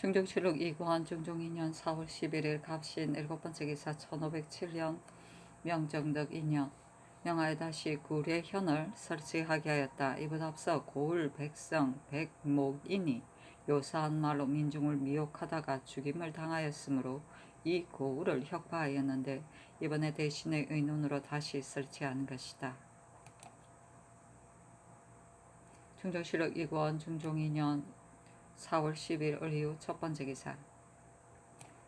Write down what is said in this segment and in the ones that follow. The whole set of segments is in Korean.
중종실록 이관 중종 2년 4월 11일 갑신 7번째 기사 1507년 명정덕 2년 명하에 다시 구례현을 설치하게 하였다. 이보다 앞서 고을 백성 백목인이 요사한 말로 민중을 미혹하다가 죽임을 당하였으므로 이 고을을 혁파하였는데 이번에 대신의 의논으로 다시 설치한 것이다. 중종실록 이관 중종 2년 4월 10일 을이후 첫 번째 기사.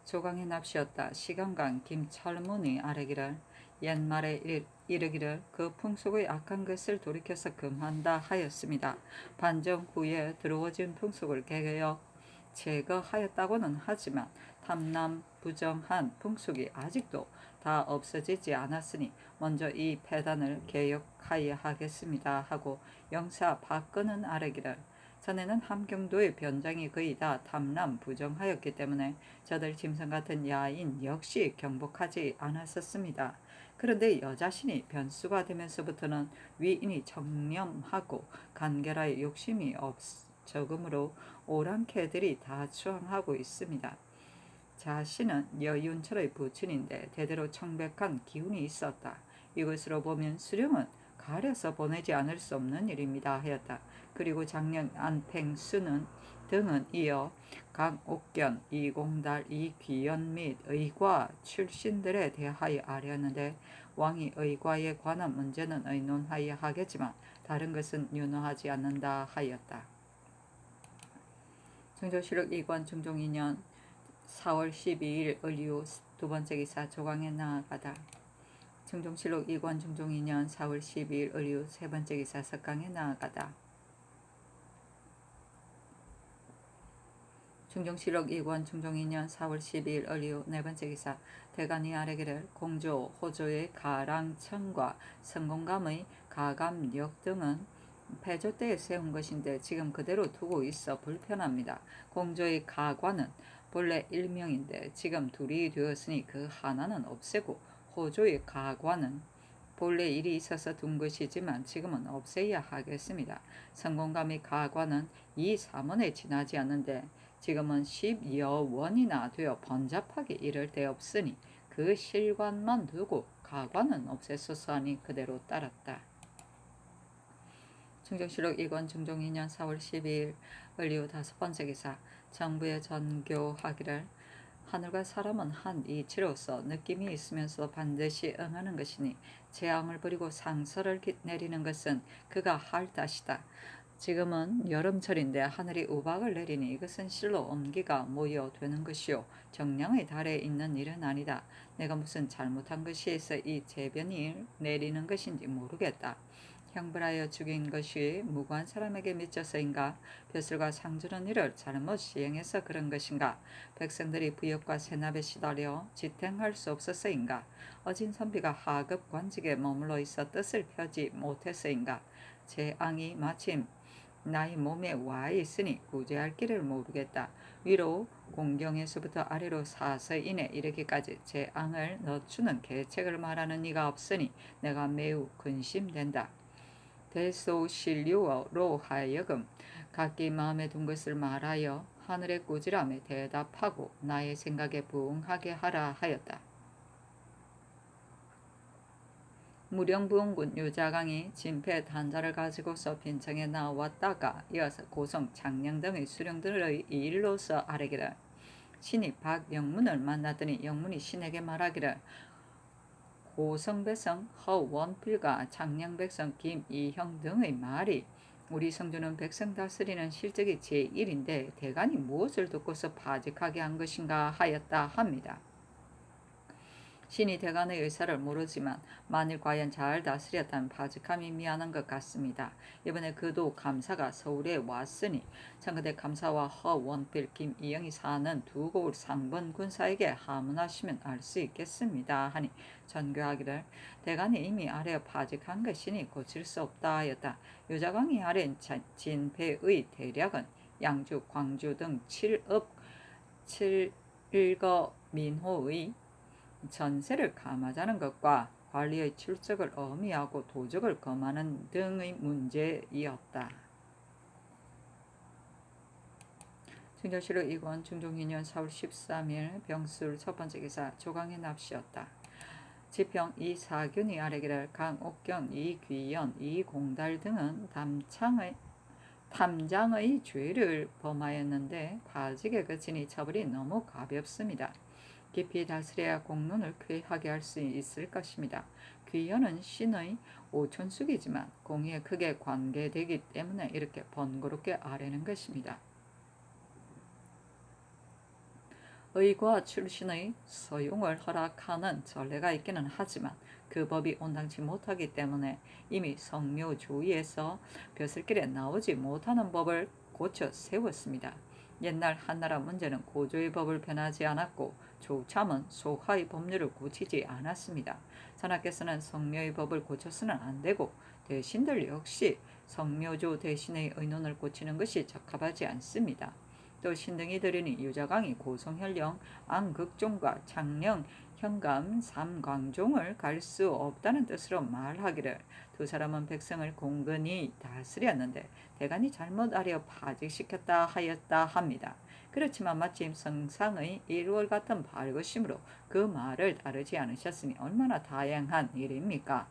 조강의 납시였다. 시간강 김철문이 아뢰기를 옛말에 이르기를 그 풍속의 악한 것을 돌이켜서 금한다 하였습니다. 반정 후에 들어워진 풍속을 개혁 제거하였다고는 하지만 탐남 부정한 풍속이 아직도 다 없어지지 않았으니 먼저 이 폐단을 개혁하여야 하겠습니다 하고 영사 박근은 아뢰기를 전에는 함경도의 변장이 거의 다 탐남 부정하였기 때문에 저들 짐승 같은 야인 역시 경복하지 않았었습니다. 그런데 여자신이 변수가 되면서부터는 위인이 청렴하고 간결하여 욕심이 적으므로 오랑캐들이 다 추앙하고 있습니다. 자신은 여윤철의 부친인데 대대로 청백한 기운이 있었다. 이것으로 보면 수령은 가려서 보내지 않을 수 없는 일입니다 하였다. 그리고 장령 안팽수는 등은 이어 강옥견, 이공달, 이귀연 및 의과 출신들에 대하여 아뢰었는데 왕이 의과에 관한 문제는 의논하여야 하겠지만 다른 것은 윤호하지 않는다 하였다. 중조실록 이관 중종 2년 4월 12일 을이후 두 번째 기사 조강에 나아가다. 중종실록 이관 중종 2년 4월 12일 을이후 세 번째 기사 석강에 나아가다. 중종실록 이관 중종 2년 4월 12일 을이후 네 번째 기사 대간이 아뢰기를 공조 호조의 가랑천과 성공감의 가감역 등은 폐조 때에 세운 것인데 지금 그대로 두고 있어 불편합니다. 공조의 가관은 본래 일명인데 지금 둘이 되었으니 그 하나는 없애고 호조의 가관은 본래 일이 있어서 둔 것이지만 지금은 없애야 하겠습니다. 성공감의 가관은 이 사문에 지나지 않는데 지금은 10여 원이나 되어 번잡하게 이를 데 없으니 그 실관만 두고 가관은 없애소서 하니 그대로 따랐다. 중종실록 이관 중종 2년 4월 12일 을이후 다섯 번째 기사 정부에 전교하기를 하늘과 사람은 한 이치로서 느낌이 있으면서 반드시 응하는 것이니 재앙을 부리고 상설을 내리는 것은 그가 할 탓이다. 지금은 여름철인데 하늘이 우박을 내리니 이것은 실로 엄기가 모여 되는 것이요 정량의 달에 있는 일은 아니다. 내가 무슨 잘못한 것이 있어 이 재변이 내리는 것인지 모르겠다. 형벌하여 죽인 것이 무고한 사람에게 미쳐서인가? 벼슬과 상주는 이를 잘못 시행해서 그런 것인가? 백성들이 부역과 세납에 시달려 지탱할 수 없어서인가? 어진 선비가 하급 관직에 머물러 있어 뜻을 펴지 못해서인가? 재앙이 마침 나의 몸에 와 있으니 구제할 길을 모르겠다. 위로 공경에서부터 아래로 사서인에 이르기까지 재앙을 늦추는 계책을 말하는 이가 없으니 내가 매우 근심된다. 대소신료로 하여금 각기 마음에 둔 것을 말하여 하늘의 꾸지람에 대답하고 나의 생각에 부응하게 하라 하였다. 무령부원군 유자강이 진패 단자를 가지고서 빈청에 나왔다가 이어서 고성 장량 등의 수령들의 일로서 아뢰기를 신이 박영문을 만났더니 영문이 신에게 말하기를 고성백성 허원필과 장량백성 김이형 등의 말이 우리 성주는 백성 다스리는 실적이 제1인데 대간이 무엇을 듣고서 파직하게 한 것인가 하였다 합니다. 신이 대간의 의사를 모르지만 만일 과연 잘 다스렸다면 파직함이 미안한 것 같습니다. 이번에 그도 감사가 서울에 왔으니 청와대 감사와 허원필, 김이영이 사는 두 고을 상번 군사에게 하문하시면 알 수 있겠습니다. 하니 전교하기를 대간이 이미 아뢰어 파직한 것이니 고칠 수 없다 하였다. 유자광이 아뢰인 진패의 대략은 양주, 광주 등 7읍 7거 민호의 전세를 감하자는 것과 관리의 출석을 어미하고 도적을 검하는 등의 문제이었다. 충정실록 이권 중종2년 4월 13일 병술 첫 번째 기사 조강의 납시였다. 지평 이사균이 아래기를 강옥경, 이귀연, 이공달 등은 탐장의 죄를 범하였는데 파직에 그치니 처벌이 너무 가볍습니다. 깊이 다스려야 공론을 쾌하게 할 수 있을 것입니다. 귀연은 신의 오촌숙이지만 공의에 크게 관계되기 때문에 이렇게 번거롭게 아뢰는 것입니다. 의과 출신의 서용을 허락하는 전례가 있기는 하지만 그 법이 온당치 못하기 때문에 이미 성묘주의에서 벼슬길에 나오지 못하는 법을 고쳐 세웠습니다. 옛날 한나라 문제는 고조의 법을 변하지 않았고 조참은 소하의 법률을 고치지 않았습니다. 전하께서는 성묘의 법을 고쳐서는 안되고 대신들 역시 성묘조 대신의 의논을 고치는 것이 적합하지 않습니다. 또 신등이 들으니 유자강이 고성현령, 안극종과 창령, 현감, 삼광종을 갈 수 없다는 뜻으로 말하기를 두 사람은 백성을 공근히 다스렸는데 대간이 잘못 아려 파직시켰다 하였다 합니다. 그렇지만 마침 성상의 1월 같은 발것심으로 그 말을 따르지 않으셨으니 얼마나 다양한 일입니까?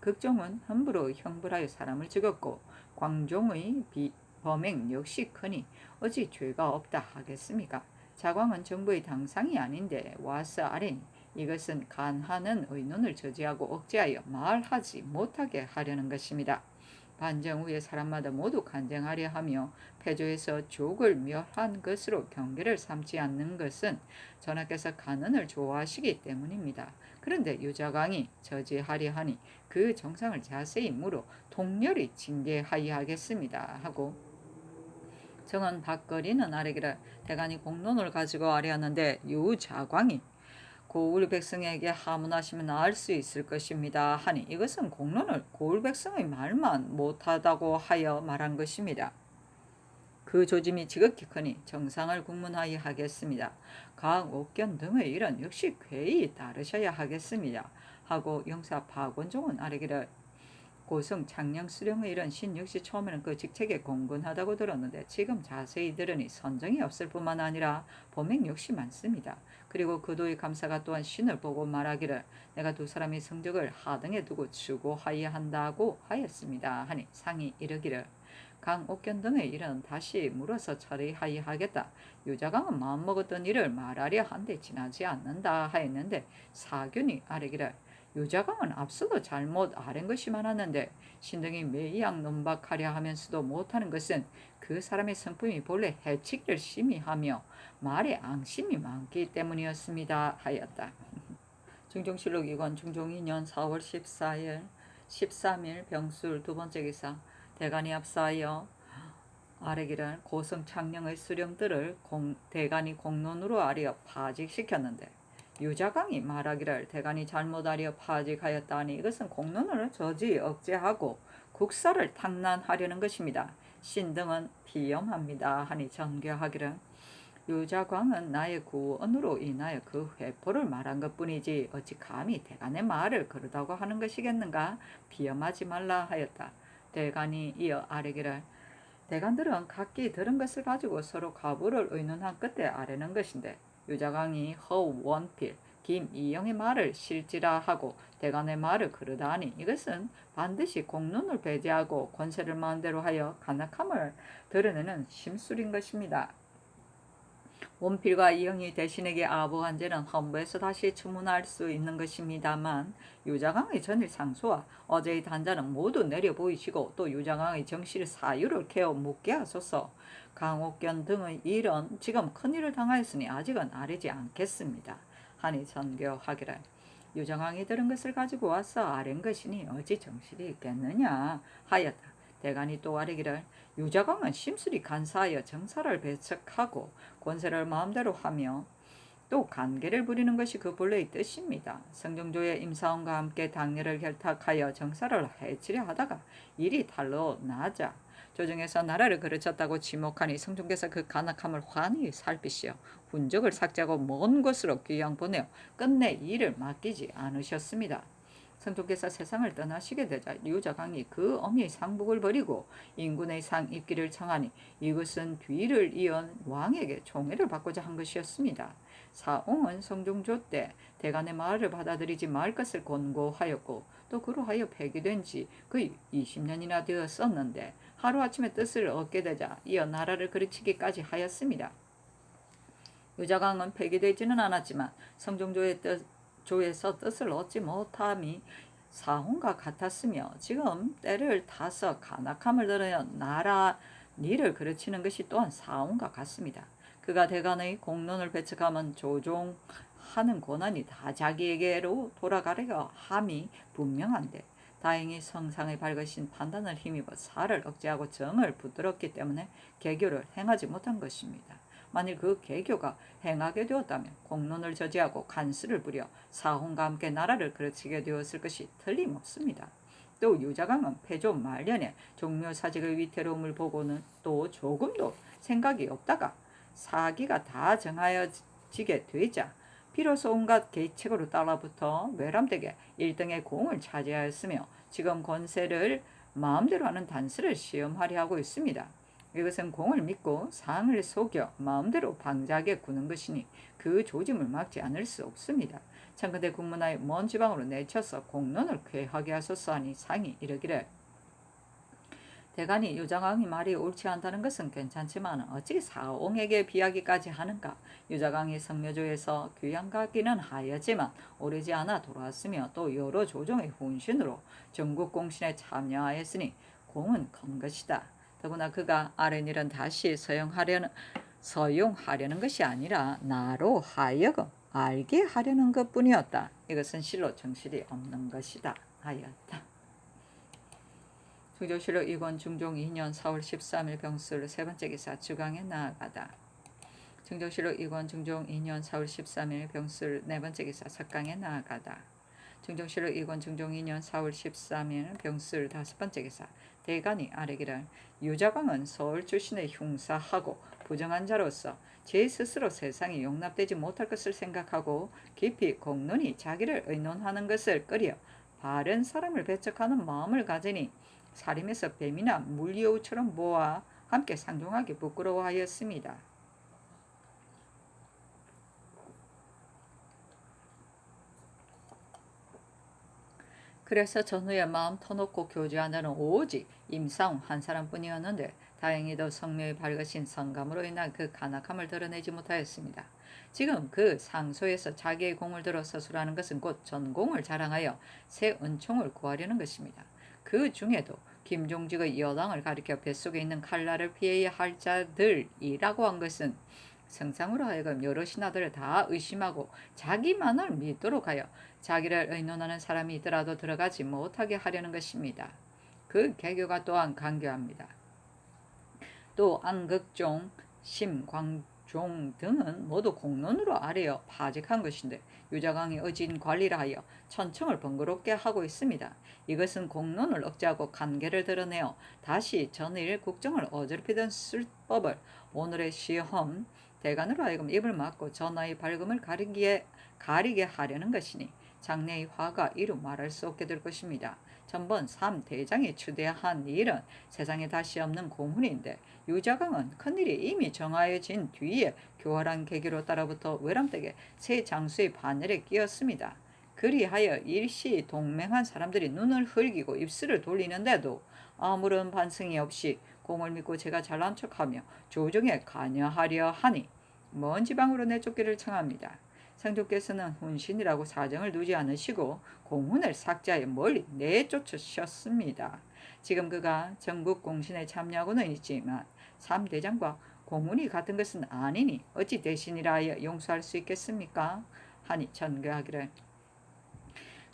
극종은 함부로 형벌하여 사람을 죽였고 광종의 범행 역시 크니 어찌 죄가 없다 하겠습니까? 자광은 정부의 당상이 아닌데 와서 아뢰니 이것은 간하는 의논을 저지하고 억제하여 말하지 못하게 하려는 것입니다. 반정 후에 사람마다 모두 간쟁하려 하며 패조에서 족을 멸한 것으로 경계를 삼지 않는 것은 전하께서 간언을 좋아하시기 때문입니다. 그런데 유자광이 저지하려 하니 그 정상을 자세히 물어 통렬히 징계하여 하겠습니다 하고 정은 박거리는 아래기를 대간이 공론을 가지고 아뢰었는데 유자광이 고을 백성에게 하문하시면 알 수 있을 것입니다 하니 이것은 공론을 고을 백성의 말만 못하다고 하여 말한 것입니다. 그 조짐이 지극히 크니 정상을 국문하여 하겠습니다. 강옥견 등의 일은 역시 쾌히 따르셔야 하겠습니다 하고 영사 박원종은 아뢰기를 고성 창녕 수령의 일은 신 역시 처음에는 그 직책에 공근하다고 들었는데 지금 자세히 들으니 선정이 없을 뿐만 아니라 범행 역시 많습니다. 그리고 그도의 감사가 또한 신을 보고 말하기를 내가 두 사람의 성적을 하등에 두고 추고하여 한다고 하였습니다 하니 상이 이르기를 강옥견 등의 일은 다시 물어서 처리하여 하겠다. 유자강은 마음먹었던 일을 말하려 한데 지나지 않는다 하였는데 사균이 아뢰기를 유자강은 앞서도 잘못 아랜 것이 많았는데 신등이 매이양 논박하려 하면서도 못하는 것은 그 사람의 성품이 본래 해치기를 심히 하며 말에 앙심이 많기 때문이었습니다 하였다. 중종실록 2권 중종2년 4월 14일 13일 병술 두 번째 기사 대간이 앞서하여 아뢰기를 고성 창령의 수령들을 대간이 공론으로 아뢰어 파직시켰는데 유자강이 말하기를 대간이 잘못 아뢰어 파직하였다 하니 이것은 공론을 저지 억제하고 국사를 탕난하려는 것입니다. 신등은 비염합니다 하니 전교하기를 유자광은 나의 구언으로 인하여 그 회포를 말한 것뿐이지 어찌 감히 대간의 말을 그러다고 하는 것이겠는가? 비염하지 말라 하였다. 대간이 이어 아뢰기를 대간들은 각기 들은 것을 가지고 서로 가부를 의논한 끝에 아뢰는 것인데 유자광이 허원필, 김이영의 말을 실지라 하고 대간의 말을 그르다 하니 이것은 반드시 공론을 배제하고 권세를 마음대로 하여 간악함을 드러내는 심술인 것입니다. 원필과 이영이 대신에게 아부한 죄는 헌부에서 다시 추문할 수 있는 것입니다만 유자광의 전일 상소와 어제의 단자는 모두 내려보이시고 또 유자광의 정실 사유를 개어 묻게 하소서. 강옥견 등의 일은 지금 큰일을 당하였으니 아직은 아뢰지 않겠습니다 하니 전교하기를 유자광이 들은 것을 가지고 와서 아랜 것이니 어찌 정실이 있겠느냐 하였다. 대간이 또 아뢰기를 유자광은 심술이 간사하여 정사를 배척하고 권세를 마음대로 하며 또 관계를 부리는 것이 그 본래의 뜻입니다. 성종조의 임사원과 함께 당례를 결탁하여 정사를 해치려 하다가 일이 달로 나자 조정에서 나라를 그르쳤다고 지목하니 성종께서 그 간악함을 환히 살피시어 훈적을 삭제하고 먼 곳으로 귀양 보내어 끝내 일을 맡기지 않으셨습니다. 성종께서 세상을 떠나시게 되자 유자강이 그 어미의 상복을 버리고 인군의 상 입기를 청하니 이것은 뒤를 이은 왕에게 총애를 받고자 한 것이었습니다. 사옹은 성종조 때 대간의 말을 받아들이지 말 것을 권고하였고 또 그로하여 폐기된 지 거의 20년이나 되었었는데 하루아침에 뜻을 얻게 되자 이어 나라를 그르치기까지 하였습니다. 유자강은 폐기되지는 않았지만 성종조의 조에서 뜻을 얻지 못함이 사홍과 같았으며 지금 때를 타서 간악함을 드러내 나라 니를 그르치는 것이 또한 사홍과 같습니다. 그가 대간의 공론을 배척하면 조종하는 권한이 다 자기에게로 돌아가려고 함이 분명한데 다행히 성상의 밝으신 판단을 힘입어 사를 억제하고 정을 붙들었기 때문에 개교를 행하지 못한 것입니다. 만일 그 개교가 행하게 되었다면 공론을 저지하고 간수를 부려 사홍과 함께 나라를 그르치게 되었을 것이 틀림없습니다. 또 유자강은 패조 말년에 종묘사직의 위태로움을 보고는 또 조금도 생각이 없다가 사기가 다 정하여지게 되자 비로소 온갖 계책으로 따라붙어 외람되게 1등의 공을 차지하였으며 지금 권세를 마음대로 하는 단서를 시험하려 하고 있습니다. 이것은 공을 믿고 상을 속여 마음대로 방자하게 구는 것이니 그 조짐을 막지 않을 수 없습니다. 청근대 국문화의 먼 지방으로 내쳐서 공론을 쾌하게 하소서 하니 상이 이르기를 대간이 유자강이 말이 옳지 않다는 것은 괜찮지만 어찌 사옹에게 비하기까지 하는가. 유자강이 성묘조에서 귀양가기는 하였지만 오르지 않아 돌아왔으며 또 여러 조정의 훈신으로 전국공신에 참여하였으니 공은 큰 것이다. 더구나 그가 아랫일은 다시 서용하려는 것이 아니라 나로 하여금 알게 하려는 것뿐이었다. 이것은 실로 정실이 없는 것이다 하였다. 중조실록 2권 중종 2년 4월 13일 병술 세 번째 기사 주강에 나아가다. 중조실록 2권 중종 2년 4월 13일 병술 네 번째 기사 석강에 나아가다. 중종실록 2권 중종 2년 4월 13일 병술 다섯 번째 기사 대간이 아뢰기를 유자광은 서울 출신의 흉사하고 부정한 자로서 제 스스로 세상에 용납되지 못할 것을 생각하고 깊이 공론이 자기를 의논하는 것을 꺼려 바른 사람을 배척하는 마음을 가지니 사림에서 뱀이나 물여우처럼 모아 함께 상종하기 부끄러워하였습니다. 그래서 전후에 마음 터놓고 교제하는 오직 임사웅 한 사람뿐이었는데 다행히도 성묘의 밝으신 성감으로 인한 그 간악함을 드러내지 못하였습니다. 지금 그 상소에서 자기의 공을 들어 서술하는 것은 곧 전공을 자랑하여 새 은총을 구하려는 것입니다. 그 중에도 김종직의 여당을 가리켜 뱃속에 있는 칼날을 피해야 할 자들이라고 한 것은 성상으로 하여금 여러 신하들을 다 의심하고 자기만을 믿도록 하여 자기를 의논하는 사람이 있더라도 들어가지 못하게 하려는 것입니다. 그 개교가 또한 강교합니다. 또 안극종, 심광종 등은 모두 공론으로 아래어 파직한 것인데 유자강이 의진 관리를 하여 천청을 번거롭게 하고 있습니다. 이것은 공론을 억제하고 간계를 드러내어 다시 전일 국정을 어지럽히던 술법을 오늘의 시험 대간으로 하여금 입을 막고 전하의 밝음을 가리게 하려는 것이니 장래의 화가 이루 말할 수 없게 될 것입니다. 전번 3대장이 추대한 일은 세상에 다시 없는 고문인데 유자강은 큰일이 이미 정하여진 뒤에 교활한 계기로 따라붙어 외람되게 새 장수의 바늘에 끼었습니다. 그리하여 일시 동맹한 사람들이 눈을 흘기고 입술을 돌리는데도 아무런 반성이 없이 공을 믿고 제가 잘난 척하며 조정에 관여하려 하니 먼 지방으로 내쫓기를 청합니다. 성종께서는 훈신이라고 사정을 두지 않으시고 공훈을 삭제하여 멀리 내쫓으셨습니다. 지금 그가 전국 공신에 참여하고는 있지만 3대장과 공훈이 같은 것은 아니니 어찌 대신이라 하여 용서할 수 있겠습니까? 하니 전교하기를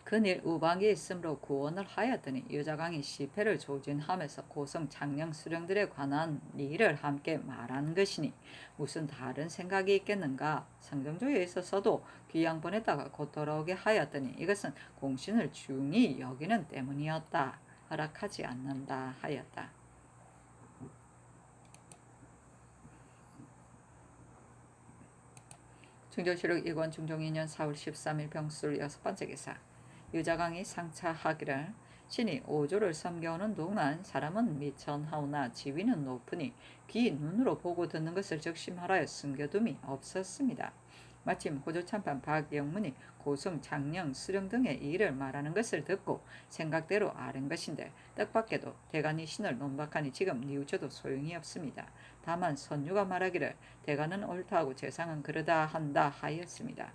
그늘 우방에 있으므로 구원을 하였더니 유자강이 시패를 조진하면서 고성 장령 수령들에 관한 일을 함께 말한 것이니 무슨 다른 생각이 있겠는가. 성종조에 있어서도 귀양 보냈다가 곧 돌아오게 하였더니 이것은 공신을 중히 여기는 때문이었다. 허락하지 않는다 하였다. 중조실록 2권 중종 2년 4월 13일 병술 여섯 번째 기사 유자강이 상차하기를 신이 오조를 섬겨오는 동안 사람은 미천하오나 지위는 높으니 귀 눈으로 보고 듣는 것을 적심하라여 숨겨둠이 없었습니다. 마침 호조참판 박영문이 고성, 장령, 수령 등의 일을 말하는 것을 듣고 생각대로 아는 것인데 뜻밖에도 대간이 신을 논박하니 지금 뉘우쳐도 소용이 없습니다. 다만 선유가 말하기를 대간은 옳다하고 재상은 그러다 한다 하였습니다.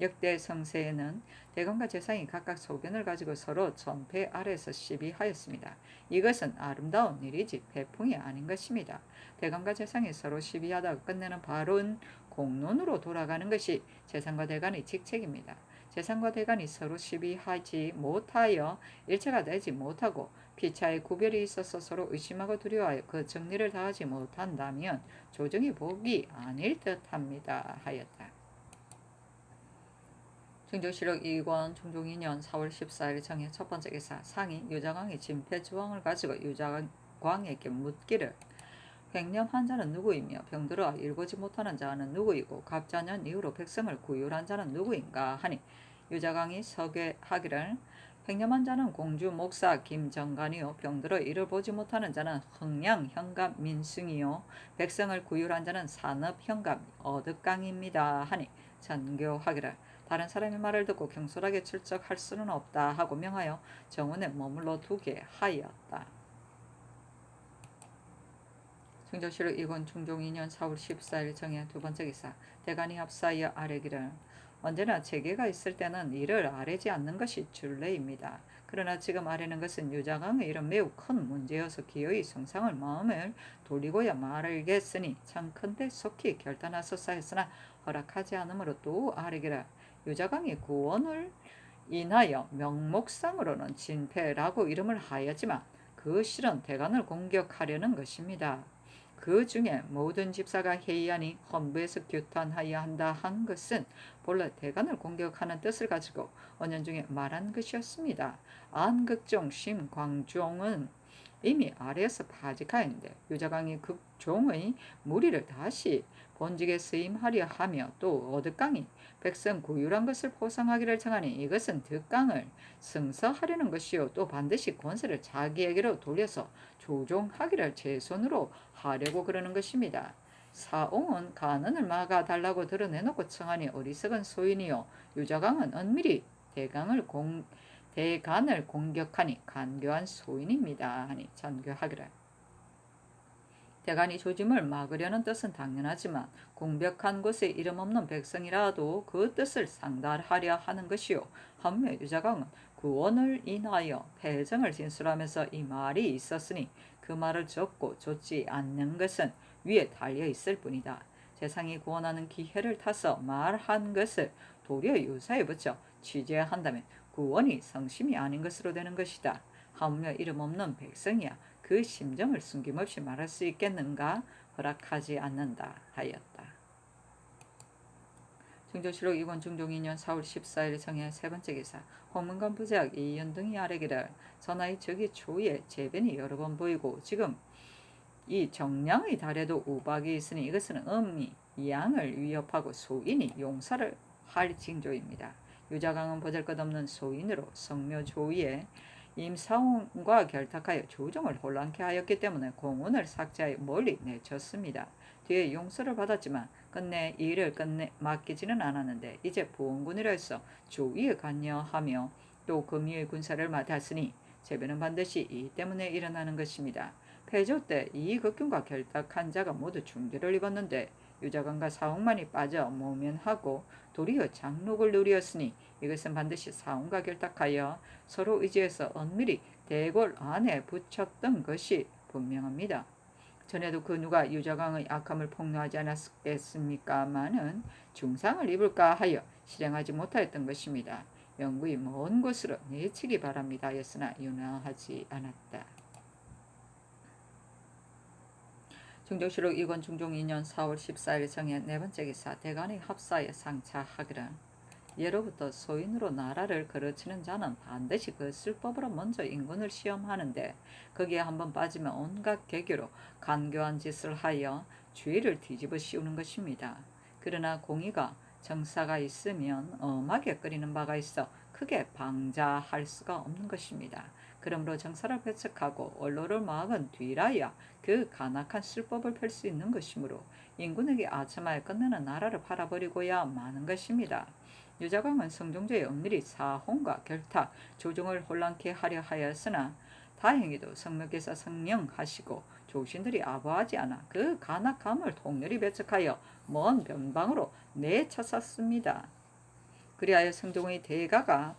역대 성세에는 대간과 재상이 각각 소견을 가지고 서로 전패 아래서 시비하였습니다. 이것은 아름다운 일이지 배풍이 아닌 것입니다. 대간과 재상이 서로 시비하다가 끝내는 바른 공론으로 돌아가는 것이 재상과 대간의 직책입니다. 재상과 대간이 서로 시비하지 못하여 일체가 되지 못하고 피차의 구별이 있어서 서로 의심하고 두려워하여 그 정리를 다하지 못한다면 조정이 복이 아닐 듯합니다 하였다. 중조실록 2권 중종 2년 4월 14일 정해 첫 번째 기사 상이 유자광의 진폐조항을 가지고 유자광에게 묻기를 횡령 환자는 누구이며 병들어 일고지 못하는 자는 누구이고 갑자년 이후로 백성을 구휼한 자는 누구인가 하니 유자광이 서괴하기를 횡령한 자는 공주 목사 김정간이요 병들어 이를 보지 못하는 자는 흥량 현갑 민승이요 백성을 구휼한 자는 산업 현갑 어득강입니다 하니 전교하기를 다른 사람의 말을 듣고 경솔하게 출적할 수는 없다 하고 명하여 정원에 머물러 두게 하였다. 중조실록 2권 중종 2년 4월 14일 정해 두 번째 기사 대간이 합사하여 아뢰기를 언제나 재계가 있을 때는 이를 아뢰지 않는 것이 준례입니다. 그러나 지금 아뢰는 것은 유자광의 이런 매우 큰 문제여서 기어이 성상을 마음을 돌리고야 말하겠으니 참컨대 속히 결단하소서 했으나 허락하지 않으므로 또 아뢰기를 유자광이 구원을 인하여 명목상으로는 진패라고 이름을 하였지만 그 실은 대간을 공격하려는 것입니다. 그 중에 모든 집사가 회의하니 헌부에서 규탄하여 한다 한 것은 본래 대간을 공격하는 뜻을 가지고 언연중에 말한 것이었습니다. 안극종 심광종은 이미 아래에서 파직하였는데 유자광이 극종의 무리를 다시 본직에 쓰임하려 하며 또 어득강이 백성 구휼한 것을 포상하기를 청하니 이것은 득강을 승서하려는 것이요 또 반드시 권세를 자기에게로 돌려서 조종하기를 제 손으로 하려고 그러는 것입니다. 사옹은 간언을 막아달라고 드러내놓고 청하니 어리석은 소인이요 유자광은 은밀히 대간을 공격하니 간교한 소인입니다 하니 전교하기를 대간이 조짐을 막으려는 뜻은 당연하지만 공벽한 곳에 이름 없는 백성이라도 그 뜻을 상달하려 하는 것이요 한며 유자광은 구원을 인하여 패정을 진술하면서 이 말이 있었으니 그 말을 적고 좇지 않는 것은 위에 달려 있을 뿐이다. 재상이 구원하는 기회를 타서 말한 것을 도리어 유사에 붙여 취재한다면 구원이 성심이 아닌 것으로 되는 것이다. 하물며 이름 없는 백성이야 그 심정을 숨김없이 말할 수 있겠는가 허락하지 않는다 하였다. 중조실록 2권 중종 2년 4월 14일 정해 세 번째 기사 홍문관 부재학 이연등이 아뢰기를 전하의 저기 초에 재변이 여러 번 보이고 지금 이 정량의 달에도 우박이 있으니 이것은 음이 양을 위협하고 소인이 용사를 할 징조입니다. 유자광은 보잘것없는 소인으로 성묘조위에 임사원과 결탁하여 조정을 혼란케 하였기 때문에 공문을 삭제하여 멀리 내쳤습니다. 뒤에 용서를 받았지만 끝내 일을 맡기지는 않았는데 이제 부원군이라 해서 조위에 관여하며 또 금유의 군사를 맡았으니 재변은 반드시 이 때문에 일어나는 것입니다. 패조 때 이익극균과 결탁한 자가 모두 중죄를 입었는데 유자광과 사홍만이 빠져 모면하고 도리어 장록을 누리었으니 이것은 반드시 사홍과 결탁하여 서로 의지해서 은밀히 대궐 안에 붙였던 것이 분명합니다. 전에도 그 누가 유자광의 악함을 폭로하지 않았겠습니까마는 중상을 입을까 하여 실행하지 못하였던 것입니다. 영구히 먼 곳으로 내치기 바랍니다. 였으나 윤화하지 않았다. 중조실록 2권 중종 2년 4월 14일 정해 네 번째 기사 대간의 합사에 상차하기를 예로부터 소인으로 나라를 거르치는 자는 반드시 그 술법으로 먼저 인군을 시험하는데 거기에 한번 빠지면 온갖 계교로 간교한 짓을 하여 주의를 뒤집어 씌우는 것입니다. 그러나 공의가 정사가 있으면 엄하게 끓이는 바가 있어 크게 방자할 수가 없는 것입니다. 그러므로 정사를 배척하고 원로를 막은 뒤라야 그 간악한 술법을 펼 수 있는 것이므로 인군에게 아첨하여 끝내는 나라를 팔아버리고야 마는 것입니다. 유자광은 성종제의 엄밀히 사홍과 결탁, 조정을 혼란케 하려 하였으나 다행히도 성묘께서 성령하시고 조신들이 아부하지 않아 그 간악함을 통렬히 배척하여 먼 변방으로 내쳤었습니다. 그리하여 성종의 대가가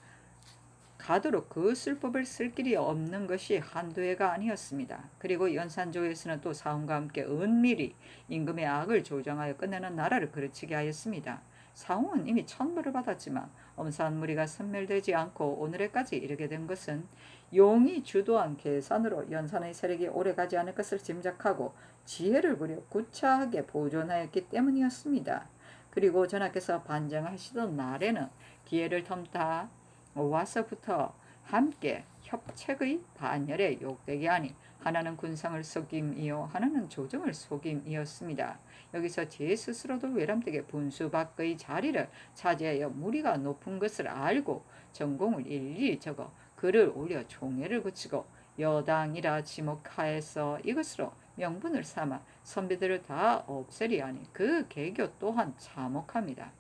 가도록 그 술법을 쓸 길이 없는 것이 한두 해가 아니었습니다. 그리고 연산조에서는 또 사홍과 함께 은밀히 임금의 악을 조정하여 끝내는 나라를 그르치게 하였습니다. 사홍은 이미 천벌을 받았지만 엄사한 무리가 섬멸되지 않고 오늘에까지 이르게 된 것은 용이 주도한 계산으로 연산의 세력이 오래가지 않을 것을 짐작하고 지혜를 부려 구차하게 보존하였기 때문이었습니다. 그리고 전하께서 반정하시던 날에는 기회를 텀타 와서부터 함께 협책의 반열에 욕되게 하니 하나는 군상을 속임이요 하나는 조정을 속임이었습니다. 여기서 제 스스로도 외람되게 분수 밖의 자리를 차지하여 무리가 높은 것을 알고 전공을 일일이 적어 글을 올려 총회를 거치고 여당이라 지목하여서 이것으로 명분을 삼아 선비들을 다 없애리 하니 그 계교 또한 참혹합니다.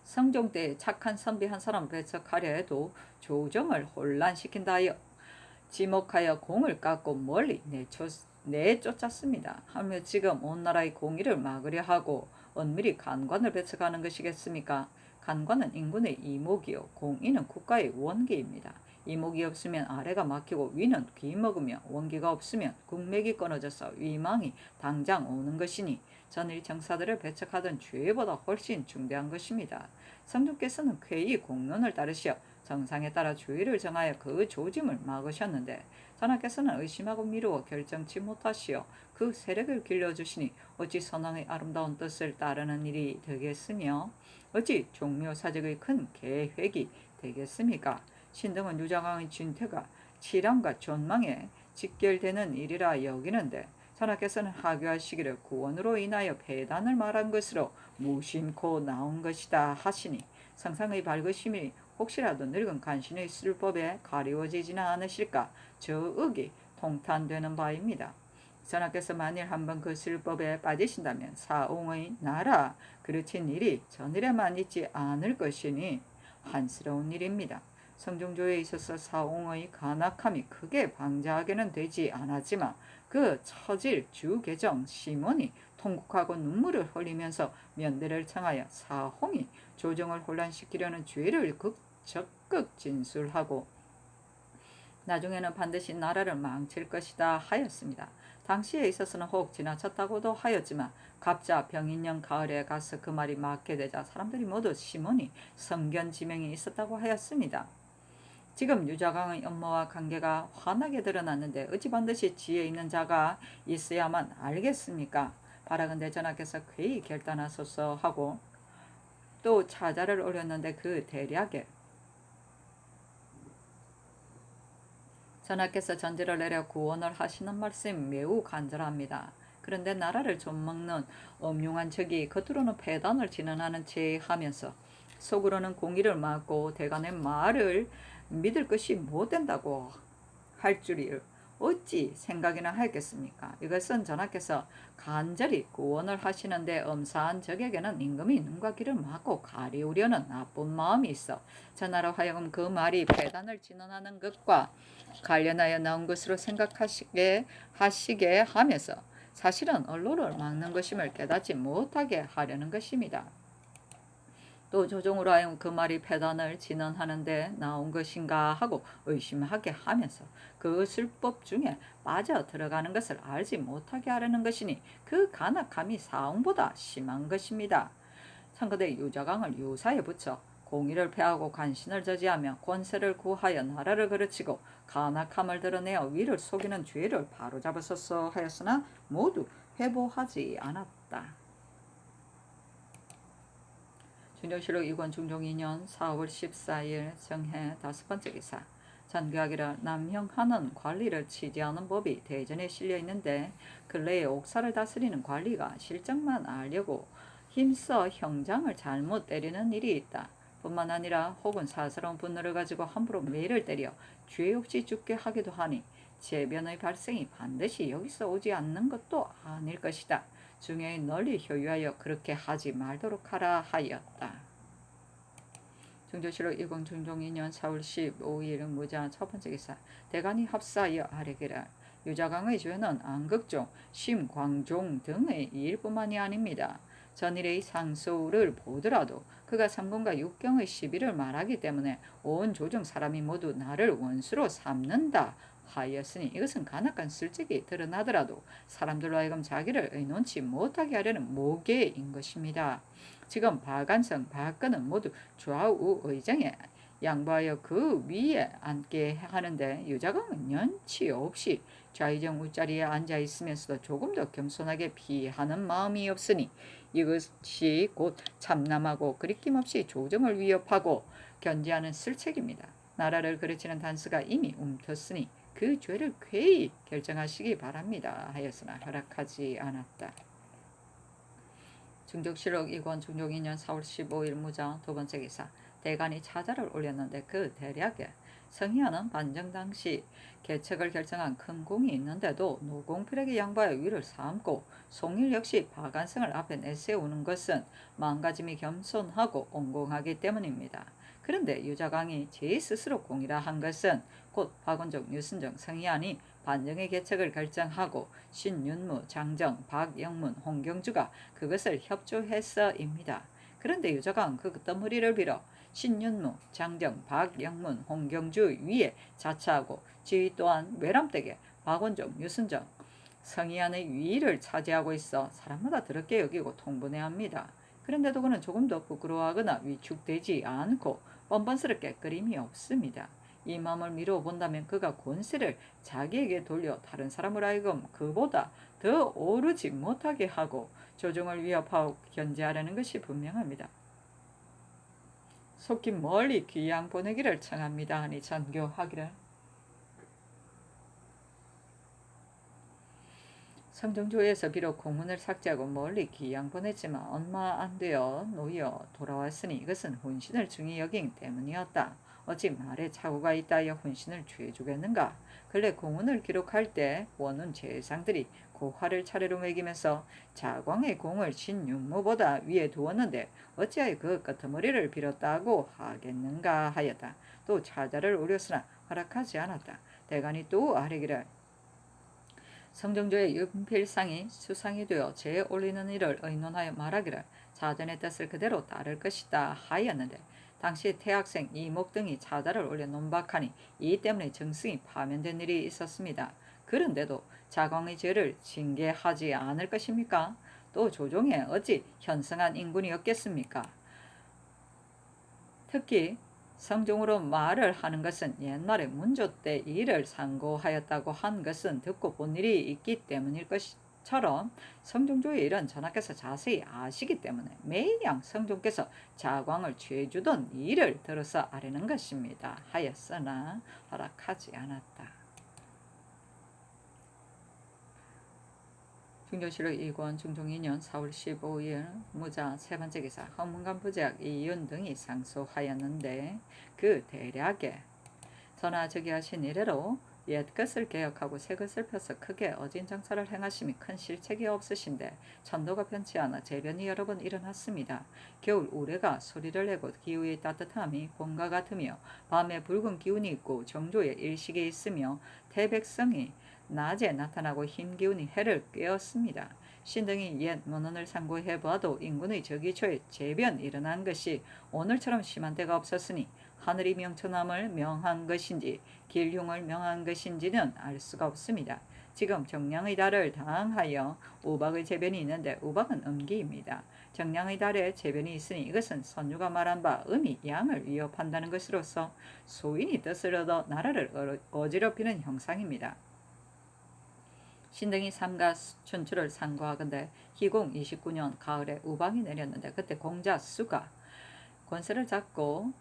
성종 때 착한 선비 한 사람 배척하려 해도 조정을 혼란시킨다 하여 지목하여 공을 깎고 멀리 내쫓았습니다. 하며 지금 온 나라의 공의를 막으려 하고 은밀히 간관을 배척하는 것이겠습니까? 간관은 인군의 이목이요 공의는 국가의 원기입니다. 이목이 없으면 아래가 막히고 위는 귀먹으며 원기가 없으면 국맥이 끊어져서 위망이 당장 오는 것이니 전일 정사들을 배척하던 죄보다 훨씬 중대한 것입니다. 성종께서는 쾌히 공론을 따르시어 정상에 따라 주의를 정하여 그 조짐을 막으셨는데 전하께서는 의심하고 미루어 결정치 못하시어 그 세력을 길러주시니 어찌 선왕의 아름다운 뜻을 따르는 일이 되겠으며 어찌 종묘사직의 큰 계획이 되겠습니까? 신등은 유자광의 진퇴가 치량과 존망에 직결되는 일이라 여기는데 전하께서는 하교하시기를 구원으로 인하여 배단을 말한 것으로 무심코 나온 것이다 하시니 상상의 밝으심이 혹시라도 늙은 간신의 술법에 가리워지지는 않으실까 저 의기 통탄되는 바입니다. 전하께서 만일 한번 그 술법에 빠지신다면 사옹의 나라 그르친 일이 전일에만 있지 않을 것이니 한스러운 일입니다. 성종조에 있어서 사옹의 간악함이 크게 방자하게는 되지 않았지만 그 처질 주계정 시몬이 통곡하고 눈물을 흘리면서 면대를 청하여 사홍이 조정을 혼란시키려는 죄를 적극 진술하고 나중에는 반드시 나라를 망칠 것이다 하였습니다. 당시에 있어서는 혹 지나쳤다고도 하였지만 갑자 병인년 가을에 가서 그 말이 맞게 되자 사람들이 모두 시몬이 성견지명이 있었다고 하였습니다. 지금 유자광의 업무와 관계가 환하게 드러났는데 어찌 반드시 지혜 있는 자가 있어야만 알겠습니까? 바라건대 전하께서 쾌히 결단하소서 하고 또 차자를 올렸는데 그 대략에 전하께서 전지를 내려 구원을 하시는 말씀이 매우 간절합니다. 그런데 나라를 좀먹는 엄흉한 적이 겉으로는 패단을 진언하는 채 하면서 속으로는 공의를 막고 대간의 말을 믿을 것이 못된다고 할 줄이 어찌 생각이나 하였겠습니까? 이것은 전하께서 간절히 구원을 하시는데 엄사한 적에게는 임금이 눈과 귀를 막고 가리우려는 나쁜 마음이 있어 전하로 하여금 그 말이 패단을 진언하는 것과 관련하여 나온 것으로 생각하시게 하면서 사실은 언로를 막는 것임을 깨닫지 못하게 하려는 것입니다. 또 조종으로 하여금 그 말이 패단을 진언하는데 나온 것인가 하고 의심하게 하면서 그 술법 중에 빠져 들어가는 것을 알지 못하게 하려는 것이니 그 간악함이 사홍보다 심한 것입니다. 참고대 유자광을 유사에 붙여 공의를 폐하고 간신을 저지하며 권세를 구하여 나라를 그르치고 간악함을 드러내어 위를 속이는 죄를 바로잡았었어 하였으나 모두 회복하지 않았다. 중종실록 2권 중종 2년 4월 14일 정해 5번째 기사 전교하기를 남형하는 관리를 치지하는 법이 대전에 실려 있는데 근래에 옥사를 다스리는 관리가 실정만 알려고 힘써 형장을 잘못 때리는 일이 있다. 뿐만 아니라 혹은 사스러운 분노를 가지고 함부로 매를 때려 죄 없이 죽게 하기도 하니 재변의 발생이 반드시 여기서 오지 않는 것도 아닐 것이다. 중요히 널리 효유하여 그렇게 하지 말도록 하라 하였다. 중조실록 10중종 2년 4월 15일 무자 첫 번째 기사. 대간이 합사하여 아뢰기를 유자강의 죄는 안극종, 심광종 등의 일뿐만이 아닙니다. 전일의 상소를 보더라도 그가 삼공과 육경의 시비를 말하기 때문에 온 조정 사람이 모두 나를 원수로 삼는다 하였으니 이것은 간악한 실직이 드러나더라도 사람들로 하여금 자기를 의논치 못하게 하려는 모계인 것입니다. 지금 박안성, 박근은 모두 좌우 의정에 양보하여 그 위에 앉게 하는데 유자강은 연치 없이 좌의정 우자리에 앉아 있으면서도 조금 더 겸손하게 비하는 마음이 없으니 이것이 곧 참남하고 그리낌없이 조정을 위협하고 견제하는 실책입니다. 나라를 그르치는 단수가 이미 움텄으니 그 죄를 쾌히 결정하시기 바랍니다 하였으나 허락하지 않았다. 중족실록 2권 중종 2년 4월 15일 무장 두 번째 기사. 대간이 차자를 올렸는데 그 대략에 성희아는 반정 당시 개척을 결정한 큰 공이 있는데도 노공필에게 양보하여 위를 삼고 송일 역시 박안성을 앞에 내세우는 것은 마음가짐이 겸손하고 온공하기 때문입니다. 그런데 유자강이 제 스스로 공이라 한 것은 곧 박원종, 유순정, 성희안이 반정의 개척을 결정하고 신윤무, 장정, 박영문, 홍경주가 그것을 협조해서입니다. 그런데 유자강 그 덩어리를 빌어 신윤무, 장정, 박영문, 홍경주 위에 자처하고 지위 또한 외람되게 박원종, 유순정, 성희안의 위를 차지하고 있어 사람마다 더럽게 여기고 통분해합니다. 그런데도 그는 조금도 부끄러워하거나 위축되지 않고 뻔뻔스럽게 끓임이 없습니다. 이 마음을 미루어 본다면 그가 권세를 자기에게 돌려 다른 사람을 하여금 그보다 더 오르지 못하게 하고 조정을 위협하고 견제하려는 것이 분명합니다. 속히 멀리 귀양 보내기를 청합니다 하니 전교하기를. 성정조에서 비록 공문을 삭제하고 멀리 귀양 보냈지만 얼마 안 되어 놓여 돌아왔으니 이것은 혼신을 중히 여기기 때문이었다. 어찌 말에 착오가 있다하여 혼신을 죄주겠는가. 근래 공문을 기록할 때 원운 재상들이 고화를 차례로 매기면서 자광의 공을 신윤무보다 위에 두었는데 어찌하여 그 끄트머리를 빌었다고 하겠는가 하였다. 또 차자를 올렸으나 허락하지 않았다. 대간이 또 아뢰기를 성정조의 윤필상이 수상이 되어 제에 올리는 일을 의논하여 말하기를 자전의 뜻을 그대로 따를 것이다 하였는데 당시 태학생 이목 등이 차자를 올려 논박하니 이 때문에 정승이 파면된 일이 있었습니다. 그런데도 자광의 죄를 징계하지 않을 것입니까? 또 조정에 어찌 현성한 인군이 없겠습니까? 특히 성종으로 말을 하는 것은 옛날에 문조 때 이를 상고하였다고 한 것은 듣고 본 일이 있기 때문일 것처럼 성종조의 일은 전하께서 자세히 아시기 때문에 매양 성종께서 자광을 죄주던 일을 들어서 아뢰는 것입니다 하였으나 허락하지 않았다. 중조실록 2권 중종 2년 4월 15일 무자 세 번째 기사. 헌문관 부재학 이윤 등이 상소하였는데 그 대략에 전하 즉위하신 이래로 옛 것을 개혁하고 새 것을 펴서 크게 어진 장사를 행하심이 큰 실책이 없으신데 천도가 편치 않아 재변이 여러 번 일어났습니다. 겨울 우레가 소리를 내고 기후의 따뜻함이 봄과 같으며 밤에 붉은 기운이 있고 정조에 일식이 있으며 태백성이 낮에 나타나고 흰 기운이 해를 꿰었습니다. 신등이 옛 문헌을 상고해 보아도 인군의 저기초에 재변 일어난 것이 오늘처럼 심한 때가 없었으니 하늘이 명천함을 명한 것인지 길흉을 명한 것인지는 알 수가 없습니다. 지금 정량의 달을 당하여 우박의 재변이 있는데 우박은 음기입니다. 정량의 달에 재변이 있으니 이것은 선유가 말한 바 음이 양을 위협한다는 것으로서 소인이 뜻을 얻어 나라를 어지럽히는 형상입니다. 신등이 삼가 춘추를 상고하건대 희공 29년 가을에 우박이 내렸는데 그때 공자 수가 권세를 잡고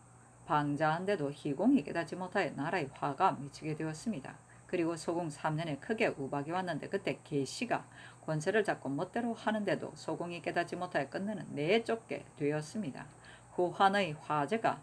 방자한데도 희공이 깨닫지 못하여 나라에 화가 미치게 되었습니다. 그리고 소공 3년에 크게 우박이 왔는데 그때 계시가 권세를 잡고 멋대로 하는데도 소공이 깨닫지 못하여 끝내는 내쫓게 되었습니다. 후한의 화제가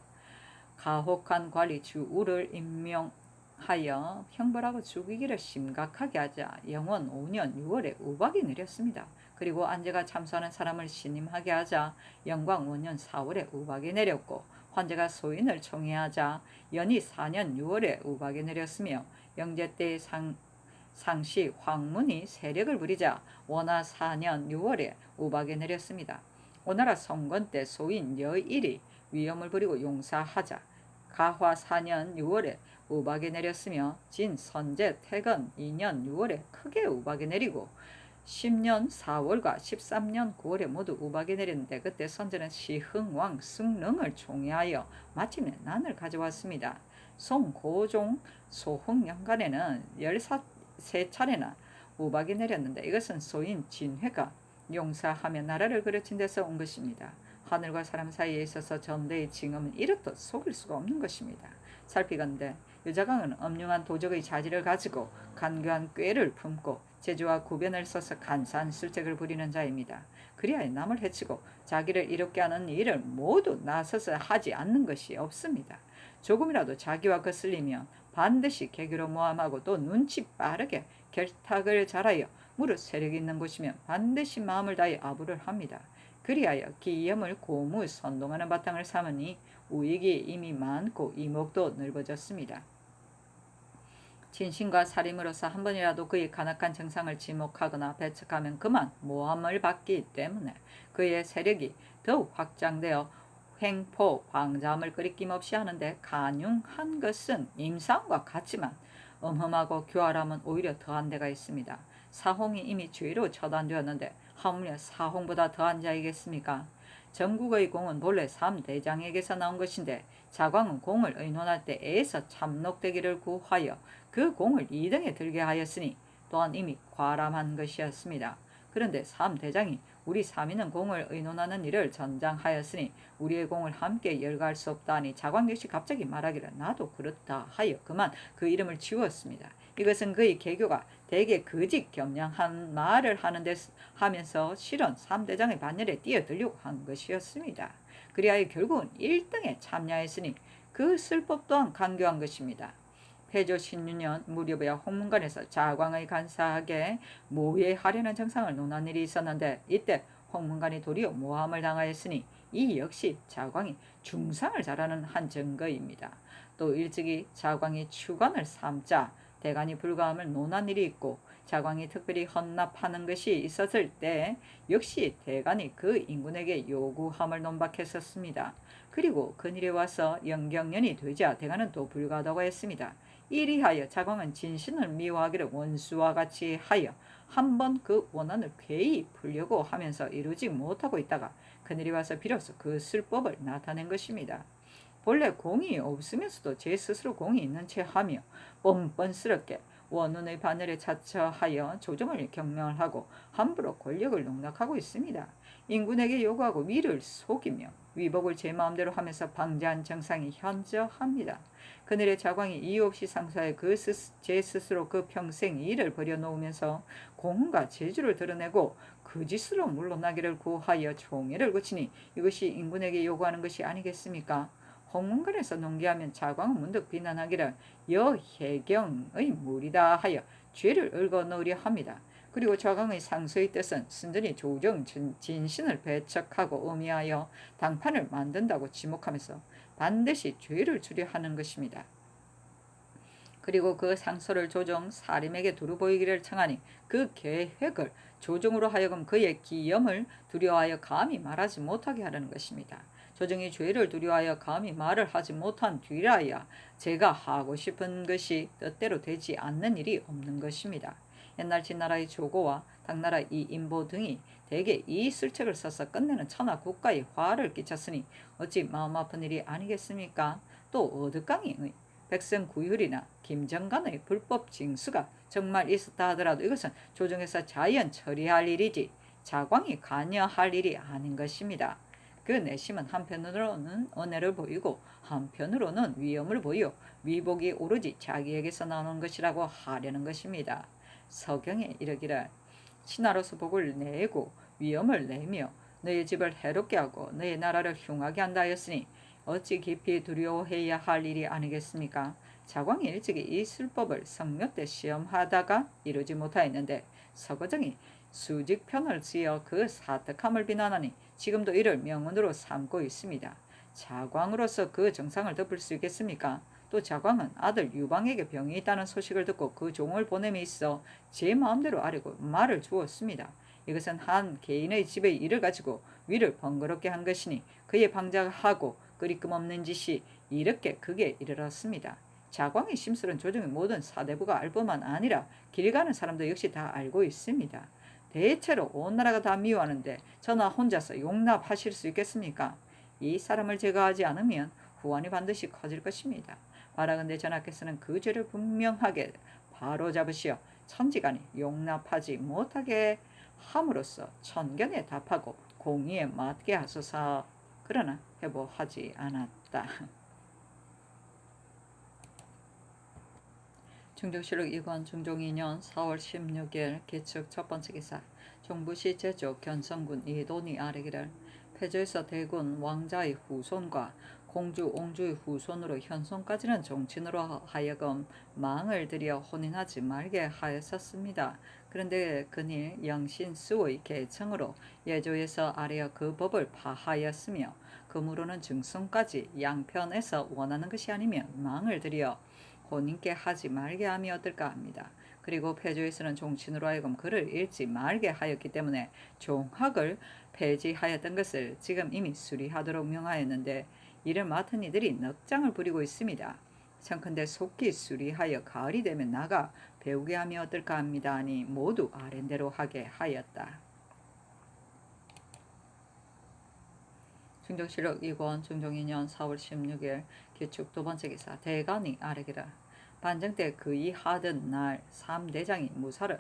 가혹한 관리 주우를 임명하여 형벌하고 죽이기를 심각하게 하자 영원 5년 6월에 우박이 내렸습니다. 그리고 안제가 참수하는 사람을 신임하게 하자 영광 5년 4월에 우박이 내렸고 환제가 소인을 총애하자 연희 4년 6월에 우박이 내렸으며 영제 때 상시 황문이 세력을 부리자 원하 4년 6월에 우박이 내렸습니다. 오나라 성건 때 소인 여일이 위험을 부리고 용사하자 가화 4년 6월에 우박이 내렸으며 진 선제 태건 2년 6월에 크게 우박이 내리고 10년 4월과 13년 9월에 모두 우박이 내렸는데 그때 선제는 시흥왕 승릉을 총애하여 마침내 난을 가져왔습니다. 송고종 소흥년간에는 13차례나 우박이 내렸는데 이것은 소인 진회가 용사하며 나라를 그르친 데서 온 것입니다. 하늘과 사람 사이에 있어서 전대의 징험은 이렇듯 속일 수가 없는 것입니다. 살피건대 유자강은 엄중한 도적의 자질을 가지고 간교한 꾀를 품고 재주와 구변을 써서 간사한 술책을 부리는 자입니다. 그리하여 남을 해치고 자기를 이롭게 하는 일을 모두 나서서 하지 않는 것이 없습니다. 조금이라도 자기와 거슬리면 반드시 개교로 모함하고 또 눈치 빠르게 결탁을 잘하여 무릇 세력이 있는 곳이면 반드시 마음을 다해 아부를 합니다. 그리하여 기염을 고무 선동하는 바탕을 삼으니 우익이 이미 많고 이목도 넓어졌습니다. 진신과 살림으로서 한 번이라도 그의 간악한 정상을 지목하거나 배척하면 그만 모함을 받기 때문에 그의 세력이 더욱 확장되어 횡포 광자함을 끄리낌없이 하는데 간용한 것은 임상과 같지만 엄험하고 교활함은 오히려 더한 데가 있습니다. 사홍이 이미 주위로 처단되었는데 하물며 사홍보다 더한 자이겠습니까? 전국의 공은 본래 3대장에게서 나온 것인데 자광은 공을 의논할 때 애에서 참록되기를 구하여 그 공을 2등에 들게 하였으니 또한 이미 과람한 것이었습니다. 그런데 3대장이 우리 3인은 공을 의논하는 일을 전장하였으니 우리의 공을 함께 열거할 수 없다 하니 자광 역시 갑자기 말하기를 나도 그렇다 하여 그만 그 이름을 지웠습니다. 이것은 그의 개교가 대개 거짓 겸양한 말을 하면서 실은 3대장의 반열에 뛰어들려고 한 것이었습니다. 그리하여 결국은 1등에 참여했으니 그 술법 또한 강교한 것입니다. 해조 16년 무렵에야 홍문관에서 자광의 간사하게 모해하려는 정상을 논한 일이 있었는데 이때 홍문관이 도리어 모함을 당하였으니 이 역시 자광이 중상을 잘하는 한 증거입니다. 또 일찍이 자광이 추관을 삼자 대간이 불가함을 논한 일이 있고 자광이 특별히 헌납하는 것이 있었을 때 역시 대간이 그 인군에게 요구함을 논박했었습니다. 그리고 근일에 와서 영경년이 되자 대간은 또 불가하다고 했습니다. 이리하여 자광은 진신을 미워하기를 원수와 같이 하여 한번 그 원한을 괴히 풀려고 하면서 이루지 못하고 있다가 그늘이 와서 비로소 그 술법을 나타낸 것입니다. 본래 공이 없으면서도 제 스스로 공이 있는 채 하며 뻔뻔스럽게 원운의 바늘에 자처하여 조정을 경멸하고 함부로 권력을 농락하고 있습니다. 인군에게 요구하고 위를 속이며 위복을 제 마음대로 하면서 방자한 정상이 현저합니다. 그늘의 자광이 이유 없이 상사해 제 스스로 그 평생 일을 버려놓으면서 공과 재주를 드러내고 그 짓으로 물러나기를 구하여 총애를 거치니 이것이 인군에게 요구하는 것이 아니겠습니까? 홍문관에서 농기하면 자광은 문득 비난하기를 여해경의 무리다 하여 죄를 얽어 넣으려 합니다. 그리고 자광의 상소의 뜻은 순전히 조정 진신을 배척하고 의미하여 당판을 만든다고 지목하면서 반드시 죄를 주려 하는 것입니다. 그리고 그 상소를 조정 사림에게 두루 보이기를 청하니 그 계획을 조정으로 하여금 그의 기염을 두려워하여 감히 말하지 못하게 하려는 것입니다. 조정이 죄를 두려워하여 감히 말을 하지 못한 뒤라야 제가 하고 싶은 것이 뜻대로 되지 않는 일이 없는 것입니다. 옛날 진나라의 조고와 당나라 이인보 등이 대개 이 술책을 써서 끝내는 천하 국가에 화를 끼쳤으니 어찌 마음 아픈 일이 아니겠습니까? 또 어득강의 백성구휼이나 김정간의 불법 징수가 정말 있었다 하더라도 이것은 조정에서 자연 처리할 일이지 자광이 관여할 일이 아닌 것입니다. 그 내심은 한편으로는 은혜를 보이고 한편으로는 위험을 보여 위복이 오로지 자기에게서 나오는 것이라고 하려는 것입니다. 서경에 이르기를 신하로서 복을 내고 위험을 내며 너의 집을 해롭게 하고 너의 나라를 흉하게 한다 하였으니 어찌 깊이 두려워해야 할 일이 아니겠습니까? 자광이 일찍이 이 술법을 성묘 때 시험하다가 이루지 못하였는데 서거정이 수직편을 지어 그 사특함을 비난하니 지금도 이를 명언으로 삼고 있습니다. 자광으로서 그 정상을 덮을 수 있겠습니까? 또 자광은 아들 유방에게 병이 있다는 소식을 듣고 그 종을 보냄에 있어 제 마음대로 아뢰고 말을 주었습니다. 이것은 한 개인의 집의 일을 가지고 위를 번거롭게 한 것이니 그의 방자하고 끄리낌 없는 짓이 이렇게 극에 이르렀습니다. 자광의 심술은 조정의 모든 사대부가 알 뿐만 아니라 길 가는 사람도 역시 다 알고 있습니다. 대체로 온 나라가 다 미워하는데 저나 혼자서 용납하실 수 있겠습니까? 이 사람을 제거하지 않으면 후환이 반드시 커질 것입니다. 바라건대 전하께서는 그 죄를 분명하게 바로잡으시어 천지간이 용납하지 못하게 함으로써 천견에 답하고 공의에 맞게 하소서. 그러나 회복하지 않았다. 중종실록 2권 중종 2년 4월 16일 기축 첫 번째 기사. 종부시 제조 견성군 이돈이 아뢰기를 패조에서 대군 왕자의 후손과 공주 옹주의 후손으로 현손까지는 종친으로 하여금 망을 들여 혼인하지 말게 하였었습니다. 그런데 그니 영신수의 계청으로 예조에서 아래어 그 법을 파하였으며 그무로는 증손까지 양편에서 원하는 것이 아니면 망을 들여 혼인께 하지 말게 함이 어떨까 합니다. 그리고 폐조에서는 종친으로 하여금 글을 읽지 말게 하였기 때문에 종학을 폐지하였던 것을 지금 이미 수리하도록 명하였는데 이를 맡은 이들이 넉장을 부리고 있습니다. 청컨대 속히 수리하여 가을이 되면 나가 배우게 하면 어떨까 합니다. 하니 모두 아랜대로 하게 하였다. 중종실록 2권 중종 2년 4월 16일 기축 두 번째 기사. 대간이 아뢰기라 반정 때 그이 하던 날 3대장이 무사를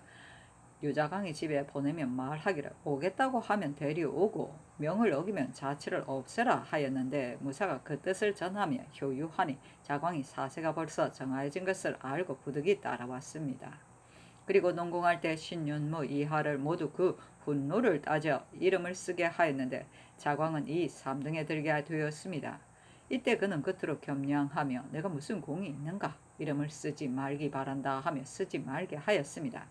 유자강의 집에 보내면 말하기를 오겠다고 하면 데려오고 명을 어기면 자치를 없애라 하였는데 무사가 그 뜻을 전하며 효유하니 자광이 사세가 벌써 정하여진 것을 알고 부득이 따라왔습니다. 그리고 농공할 때 신윤무 이하를 모두 그 훈노를 따져 이름을 쓰게 하였는데 자광은 이 3등에 들게 되었습니다. 이때 그는 겉으로 겸양하며 내가 무슨 공이 있는가 이름을 쓰지 말기 바란다 하며 쓰지 말게 하였습니다.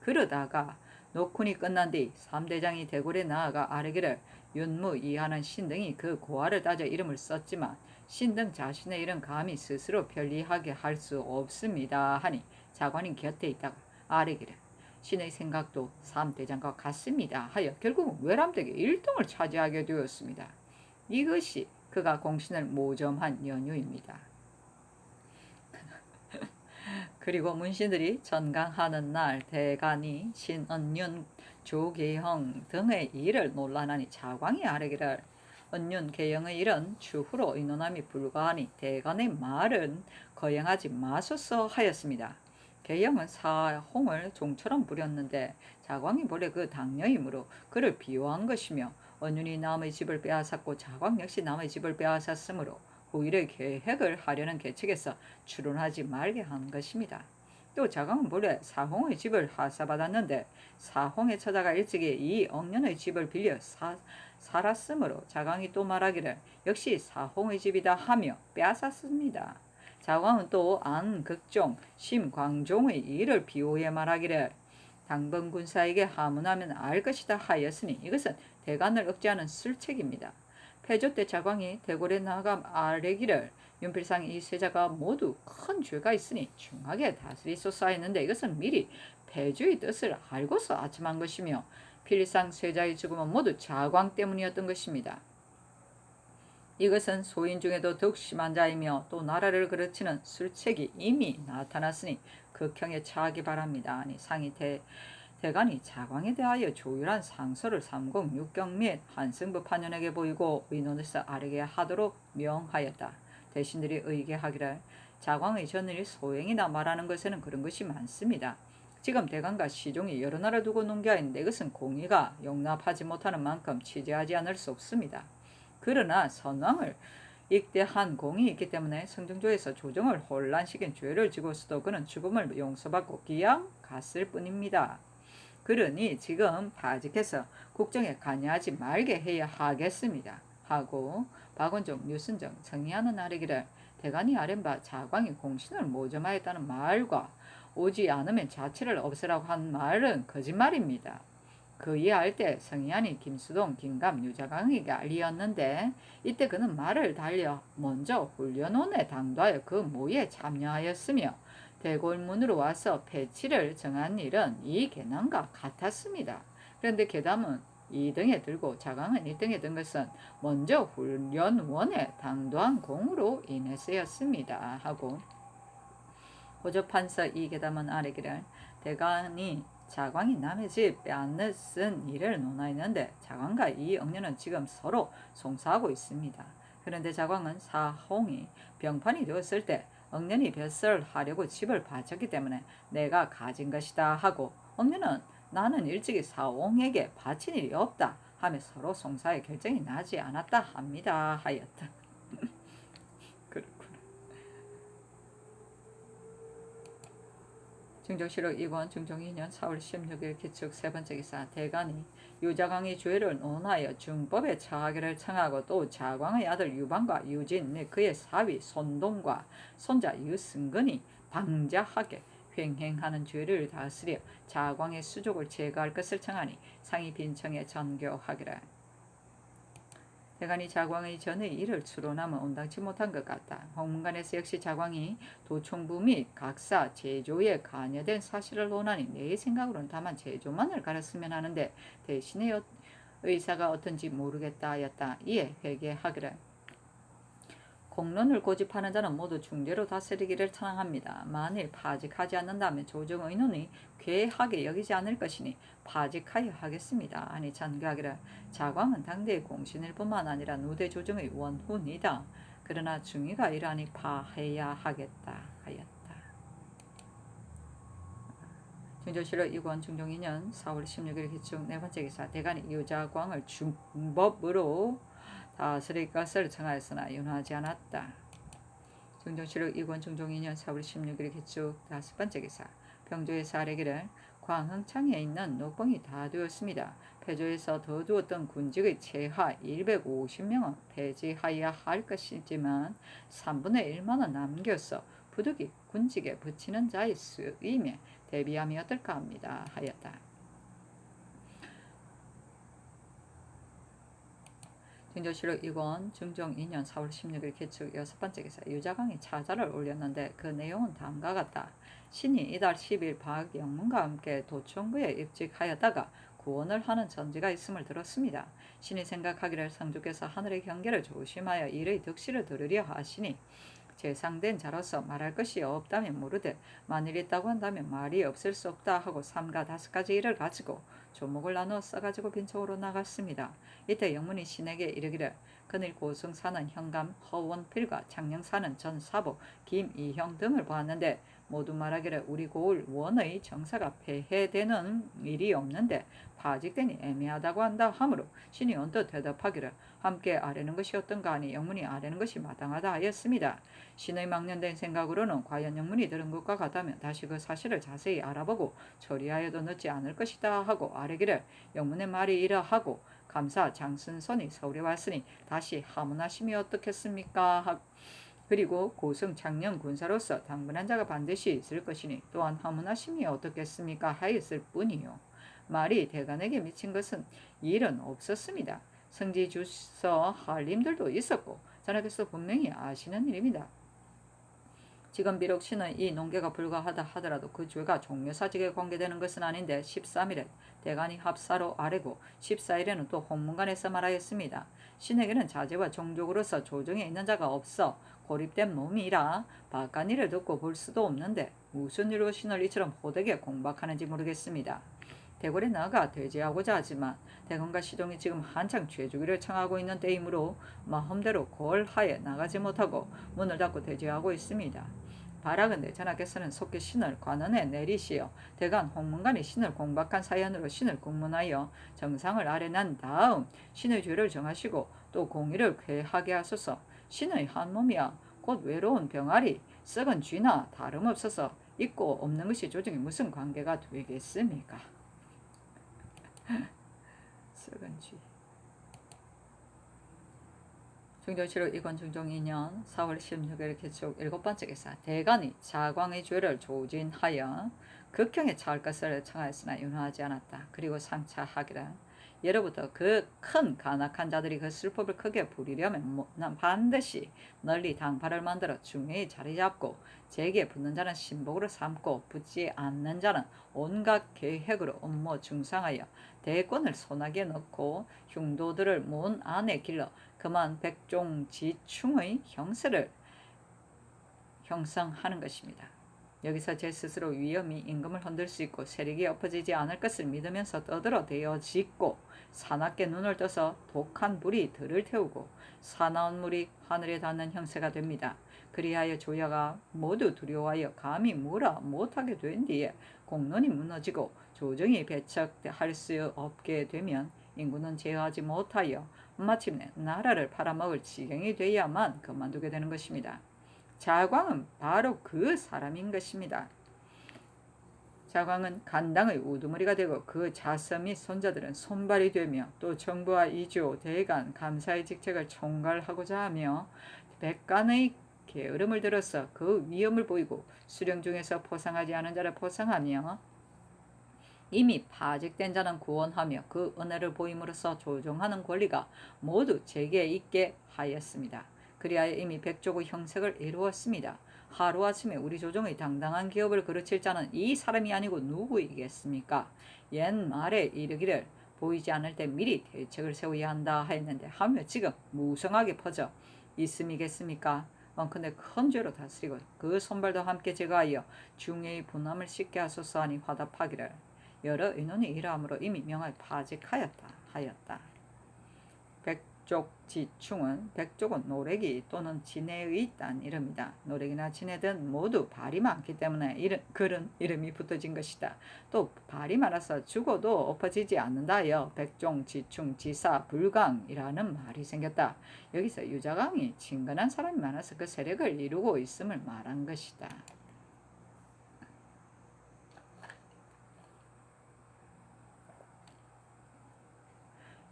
그러다가 녹훈이 끝난 뒤 3대장이 대궐에 나아가 아뢰기를 윤무 이하는 신등이 그 고아를 따져 이름을 썼지만 신등 자신의 이름 감히 스스로 편리하게 할 수 없습니다 하니 자관이 곁에 있다가 아뢰기를 신의 생각도 3대장과 같습니다 하여 결국은 외람되게 1등을 차지하게 되었습니다. 이것이 그가 공신을 모점한 연유입니다. 그리고 문신들이 전강하는 날 대간이 신언윤 조계형 등의 일을 논란하니 자광이 아뢰기를 언윤 계형의 일은 추후로 의논함이 불가하니 대간의 말은 거행하지 마소서 하였습니다. 계형은 사홍을 종처럼 부렸는데 자광이 본래 그 당녀이므로 그를 비호한 것이며 언윤이 남의 집을 빼앗았고 자광 역시 남의 집을 빼앗았으므로 후일의 계획을 하려는 계책에서 추론하지 말게 한 것입니다. 또 자광은 본래 사홍의 집을 하사받았는데 사홍의 처자가 일찍이 이 억년의 집을 빌려 살았으므로 자광이 또 말하기를 역시 사홍의 집이다 하며 빼앗았습니다. 자광은 또 안극종 심광종의 일을 비호해 말하기를 당번군사에게 하문하면 알 것이다 하였으니 이것은 대간을 억제하는 술책입니다. 폐조 때 자광이 대궐에 나가 아뢰기를 윤필상 이 세자가 모두 큰 죄가 있으니 중하게 다스리소서 했는데 이것은 미리 폐주의 뜻을 알고서 아첨한 것이며 필상 세자의 죽음은 모두 자광 때문이었던 것입니다. 이것은 소인 중에도 더욱 심한 자이며 또 나라를 그르치는 술책이 이미 나타났으니 극형에 처하기 바랍니다. 아니 상이 대간이 자광에 대하여 조율한 상소를 306경 및 한승부 판연에게 보이고 의논에서 아뢰게 하도록 명하였다. 대신들이 의계하기를 자광의 전일이 소행이나 말하는 것에는 그런 것이 많습니다. 지금 대간과 시종이 여러 나라 두고 논의하였는데 이것은 공의가 용납하지 못하는 만큼 취재하지 않을 수 없습니다. 그러나 선왕을 익대한 공이 있기 때문에 성정조에서 조정을 혼란시킨 죄를 지고서도 그는 죽음을 용서받고 기양 갔을 뿐입니다. 그러니 지금 파직해서 국정에 관여하지 말게 해야 하겠습니다. 하고 박원종, 류순정, 정의하는 아래기를 대간이 아랜바 자광이 공신을 모점하였다는 말과 오지 않으면 자치를 없애라고 한 말은 거짓말입니다. 그 이해할 때 성희안이 김수동, 김감, 유자강에게 알리었는데 이때 그는 말을 달려 먼저 훈련원에 당도하여 그 모의에 참여하였으며 대궐문으로 와서 배치를 정한 일은 이 계남과 같았습니다. 그런데 계담은 2등에 들고 자강은 1등에 든 것은 먼저 훈련원에 당도한 공으로 인해서였습니다. 하고 호조판서 이계담은 아래기를 대간이 자광이 남의 집 빼앗는 일을 논하였는데 자광과 이 억녀는 지금 서로 송사하고 있습니다. 그런데 자광은 사홍이 병판이 되었을 때 억년이 벼슬하려고 집을 바쳤기 때문에 내가 가진 것이다 하고 억년은 나는 일찍이 사홍에게 바친 일이 없다 하며 서로 송사의 결정이 나지 않았다 합니다. 하였다. 중종실록 2권 중종 2년 4월 16일 기축 세 번째 기사 대간이 유자광의 죄를 논하여 중법에 처하기를 청하고 또 자광의 아들 유방과 유진 및 그의 사위 손동과 손자 유승근이 방자하게 횡행하는 죄를 다스려 자광의 수족을 제거할 것을 청하니 상이 빈청에 전교하기를 대간이 자광의 전의 일을 추론하면 온당치 못한 것 같다. 홍문관에서 역시 자광이 도총부 및 각사 제조에 관여된 사실을 논하니 내 생각으로는 다만 제조만을 가렸으면 하는데 대신에 의사가 어떤지 모르겠다 하였다. 이에 회개하기를 공론을 고집하는 자는 모두 중대로 다스리기를 찬양합니다. 만일 파직하지 않는다면 조정의논이 괴하게 여기지 않을 것이니 파직하여 하겠습니다. 아니 전개하기를 자광은 당대의 공신일 뿐만 아니라 누대 조정의 원훈이다. 그러나 중의가 이러하니 파해야 하겠다 하였다. 중조실록 2권 중종 2년 4월 16일 기축 네 번째 기사 대간이 유자광을 중법으로 다스릴 것을 청하였으나 윤하지 않았다. 중종실록 2권 중종 2년 4월 16일 기축 다섯 번째 기사 병조에서 아래기를 광흥창에 있는 녹봉이 다 되었습니다. 폐조에서 더 두었던 군직의 최하 150명은 폐지하여야 할 것이지만 3분의 1만은 남겨서 부득이 군직에 붙이는 자의 수임에 대비함이 어떨까 합니다. 하였다. 중조실록 2권 중종 2년 4월 16일 기축 여섯 번째 기사 유자광이 차자를 올렸는데 그 내용은 다음과 같다. 신이 이달 10일 박영문과 함께 도청구에 입직하였다가 구원을 하는 전지가 있음을 들었습니다. 신이 생각하기를 성주께서 하늘의 경계를 조심하여 일의 득실을 들으려 하시니 재상된 자로서 말할 것이 없다면 모르되 만일 있다고 한다면 말이 없을 수 없다 하고 3가 5가지 일을 가지고 조목을 나누어 써가지고 빈청으로 나갔습니다. 이때 영문이 신에게 이르기를 그늘 고승 사는 현감 허원필과 장령 사는 전사보 김이형 등을 보았는데 모두 말하기를 우리 고을 원의 정사가 폐해되는 일이 없는데 파직되니 애매하다고 한다 하므로 신이 언뜻 대답하기를 함께 아뢰는 것이 어떤가 하니 영문이 아뢰는 것이 마땅하다 하였습니다. 신의 망년된 생각으로는 과연 영문이 들은 것과 같다면 다시 그 사실을 자세히 알아보고 처리하여도 늦지 않을 것이다 하고 아뢰기를 영문의 말이 이러하고 감사 장순선이 서울에 왔으니 다시 하문하심이 어떻겠습니까? 그리고 고승 장령 군사로서 당분한 자가 반드시 있을 것이니 또한 하문하심이 어떻겠습니까? 하였을 뿐이요. 말이 대간에게 미친 것은 일은 없었습니다. 성지 주서 한림들도 있었고 전하께서 분명히 아시는 일입니다. 지금 비록 신은 이 농계가 불가하다 하더라도 그 죄가 종묘사직에 관계되는 것은 아닌데 13일에 대간이 합사로 아래고 14일에는 또 홍문관에서 말하였습니다. 신에게는 자제와 종족으로서 조정에 있는 자가 없어 고립된 몸이라 바깥 일을 듣고 볼 수도 없는데 무슨 일로 신을 이처럼 호되게 공박하는지 모르겠습니다. 대궐에 나가 대제하고자 하지만 대건과 시종이 지금 한창 죄주기를 청하고 있는 때이므로 마음대로 고을하에 나가지 못하고 문을 닫고 대제하고 있습니다. 바라건대 전하께서는 속히 신을 관원에 내리시어 대간 홍문관이 신을 공박한 사연으로 신을 국문하여 정상을 아뢰난 다음 신의 죄를 정하시고 또 공의를 쾌하게 하소서. 신의 한 몸이야 곧 외로운 병아리 썩은 쥐나 다름없어서 있고 없는 것이 조정에 무슨 관계가 되겠습니까? 썩은 쥐. 중종실록 이권 중종 2년 4월 16일 개축 7번째 기사. 대간이 자광의 죄를 조진하여 극형에 처할 것을 청하였으나 윤호하지 않았다. 그리고 상차하기를 예로부터 그 큰 간악한 자들이 그 술법을 크게 부리려면 반드시 널리 당파를 만들어 중에 자리 잡고 제기에 붙는 자는 신복으로 삼고 붙지 않는 자는 온갖 계획으로 업무 중상하여 대권을 소나기에 넣고 흉도들을 문 안에 길러 그만 백종지충의 형세를 형성하는 것입니다. 여기서 제 스스로 위험이 임금을 흔들 수 있고 세력이 엎어지지 않을 것을 믿으면서 떠들어 대어 짓고 사납게 눈을 떠서 독한 불이 들을 태우고 사나운 물이 하늘에 닿는 형세가 됩니다. 그리하여 조야가 모두 두려워하여 감히 뭐라 못하게 된 뒤에 공론이 무너지고 조정이 배척할 수 없게 되면 인구는 제어하지 못하여 마침내 나라를 팔아먹을 지경이 되어야만 그만두게 되는 것입니다. 자광은 바로 그 사람인 것입니다. 자광은 간당의 우두머리가 되고 그 자서 및 손자들은 손발이 되며 또 정부와 이주, 대간, 감사의 직책을 총괄하고자 하며 백간의 게으름을 들어서 그 위험을 보이고 수령 중에서 포상하지 않은 자를 포상하며 이미 파직된 자는 구원하며 그 은혜를 보임으로써 조종하는 권리가 모두 제게 있게 하였습니다. 그리하여 이미 백족의 형색을 이루었습니다. 하루아침에 우리 조정의 당당한 기업을 그르칠 자는 이 사람이 아니고 누구이겠습니까? 옛말에 이르기를 보이지 않을 때 미리 대책을 세워야 한다 하였는데 하며 지금 무성하게 퍼져 있음이겠습니까? 원컨대 큰 죄로 다스리고 그 손발도 함께 제거하여 중의 분함을 씻게 하소서 하니 화답하기를 여러 인원이 이러함으로 이미 명하여 파직하였다 하였다. 백족지충은 백족은 노래기 또는 진해의 딴 이름이다. 노래기나 진해든 모두 발이 많기 때문에 그런 이름이 붙어진 것이다. 또 발이 많아서 죽어도 엎어지지 않는다 하여 백종지충 지사 불강이라는 말이 생겼다. 여기서 유자강이 친근한 사람이 많아서 그 세력을 이루고 있음을 말한 것이다.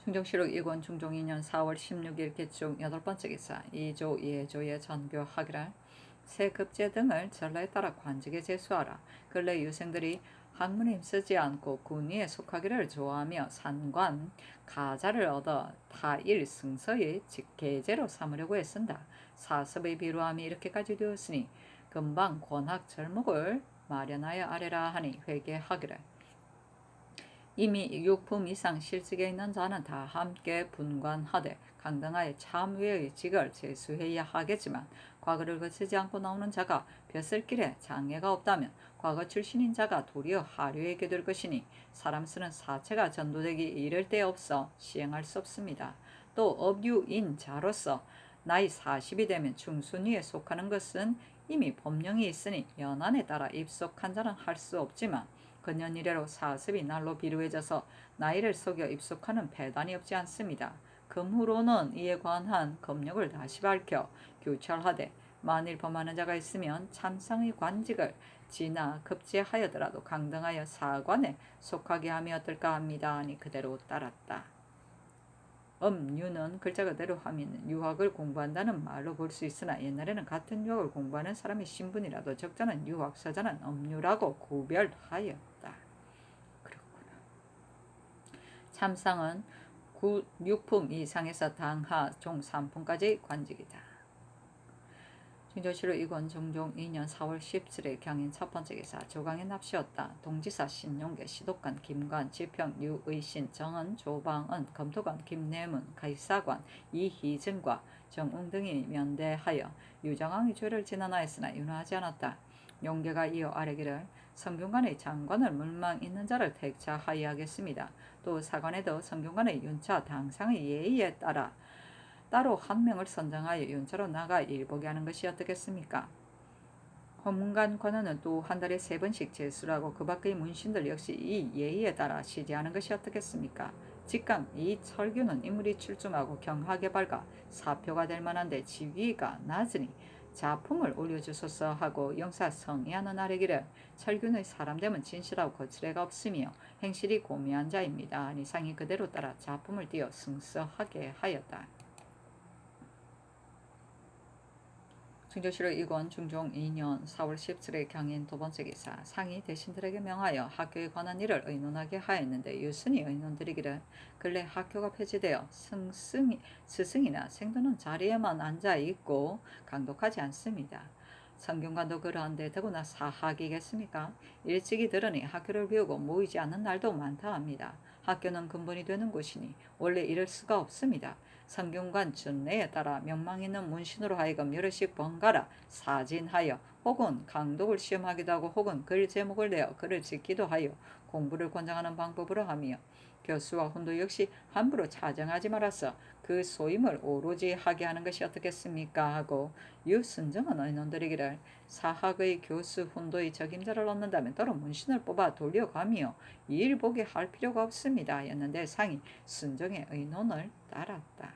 충정실록 2권 중종 2년 4월 16일 개축 8번째 기사. 2조 2조의 전교하기를 새 급제 등을 전라에 따라 관직에 제수하라. 근래 유생들이 학문에 힘쓰지 않고 군위에 속하기를 좋아하며 산관, 가자를 얻어 타일 승서의 계제로 삼으려고 애쓴다. 사섭의 비루함이 이렇게까지 되었으니 금방 권학 절목을 마련하여 아래라 하니 회개하기를 이미 육품 이상 실직에 있는 자는 다 함께 분관하되 강등하여 참외의 직을 제수해야 하겠지만 과거를 거치지 않고 나오는 자가 벼슬길에 장애가 없다면 과거 출신인 자가 도리어 하류에게 될 것이니 사람 쓰는 사체가 전도되기 이를 데 없어 시행할 수 없습니다. 또 업유인 자로서 나이 40이 되면 중순위에 속하는 것은 이미 법령이 있으니 연한에 따라 입속한 자는 할 수 없지만 근년 이래로 사습이 날로 비루해져서 나이를 속여 입속하는 폐단이 없지 않습니다. 금후로는 이에 관한 검역을 다시 밝혀 교찰하되 만일 범하는 자가 있으면 참상의 관직을 지나 급제하여더라도 강등하여 사관에 속하게 하면 어떨까 합니다 하니 그대로 따랐다. 유는 글자 그대로 하면 유학을 공부한다는 말로 볼 수 있으나 옛날에는 같은 유학을 공부하는 사람의 신분이라도 적자는 유학, 서자는 엄유라고 구별하였다. 그렇구나. 참상은 6품 이상에서 당하 종 3품까지 관직이다. 중조실록 2권 중종 2년 4월 17일 경인 첫 번째 기사. 조강의 납시였다. 동지사 신용계, 시독관 김관, 지평 유의신, 정은, 조방은, 검토관 김내문, 가이사관 이희증과 정웅 등이 면대하여 유정왕의 죄를 진언하였으나 윤호하지 않았다. 용계가 이어 아뢰기를 성균관의 장관을 물망 있는 자를 택차하여 하겠습니다. 또 사관에도 성균관의 윤차 당상의 예의에 따로 한 명을 선정하여 윤차로 나가 일보게 하는 것이 어떻겠습니까? 헌문관 관원은 또 한 달에 3번씩 제수하고 그 밖의 문신들 역시 이 예의에 따라 시제하는 것이 어떻겠습니까? 직강 이 철규는 인물이 출중하고 경하게 밝아 사표가 될 만한데 지위가 낮으니 자품을 올려주소서 하고 영사 성의하는 아래기를 철균의 사람됨은 진실하고 거칠애가 없으며 행실이 고미한 자입니다. 이상이 그대로 따라 자품을 띄어 승서하게 하였다. 충주시로 이권 중종 2년 4월 17일 경인 두 번째 기사 상이 대신들에게 명하여 학교에 관한 일을 의논하게 하였는데 유순이 의논드리기를 근래 학교가 폐지되어 스승이나 생도는 자리에만 앉아있고 강독하지 않습니다. 성균관도 그러한데 더구나 사학이겠습니까? 일찍이 들으니 학교를 비우고 모이지 않는 날도 많다 합니다. 학교는 근본이 되는 곳이니 원래 이럴 수가 없습니다. 성균관 준례에 따라 명망 있는 문신으로 하여금 여럿씩 번갈아 사진하여 혹은 강독을 시험하기도 하고 혹은 글 제목을 내어 글을 짓기도 하여 공부를 권장하는 방법으로 하며 교수와 훈도 역시 함부로 차정하지 말아서 그 소임을 오로지 하게 하는 것이 어떻겠습니까 하고 유순정은 의논드리기를 사학의 교수 훈도의 적임자를 얻는다면 따로 문신을 뽑아 돌려가며 일보게 할 필요가 없습니다 였는데 상이 순정의 의논을 따랐다.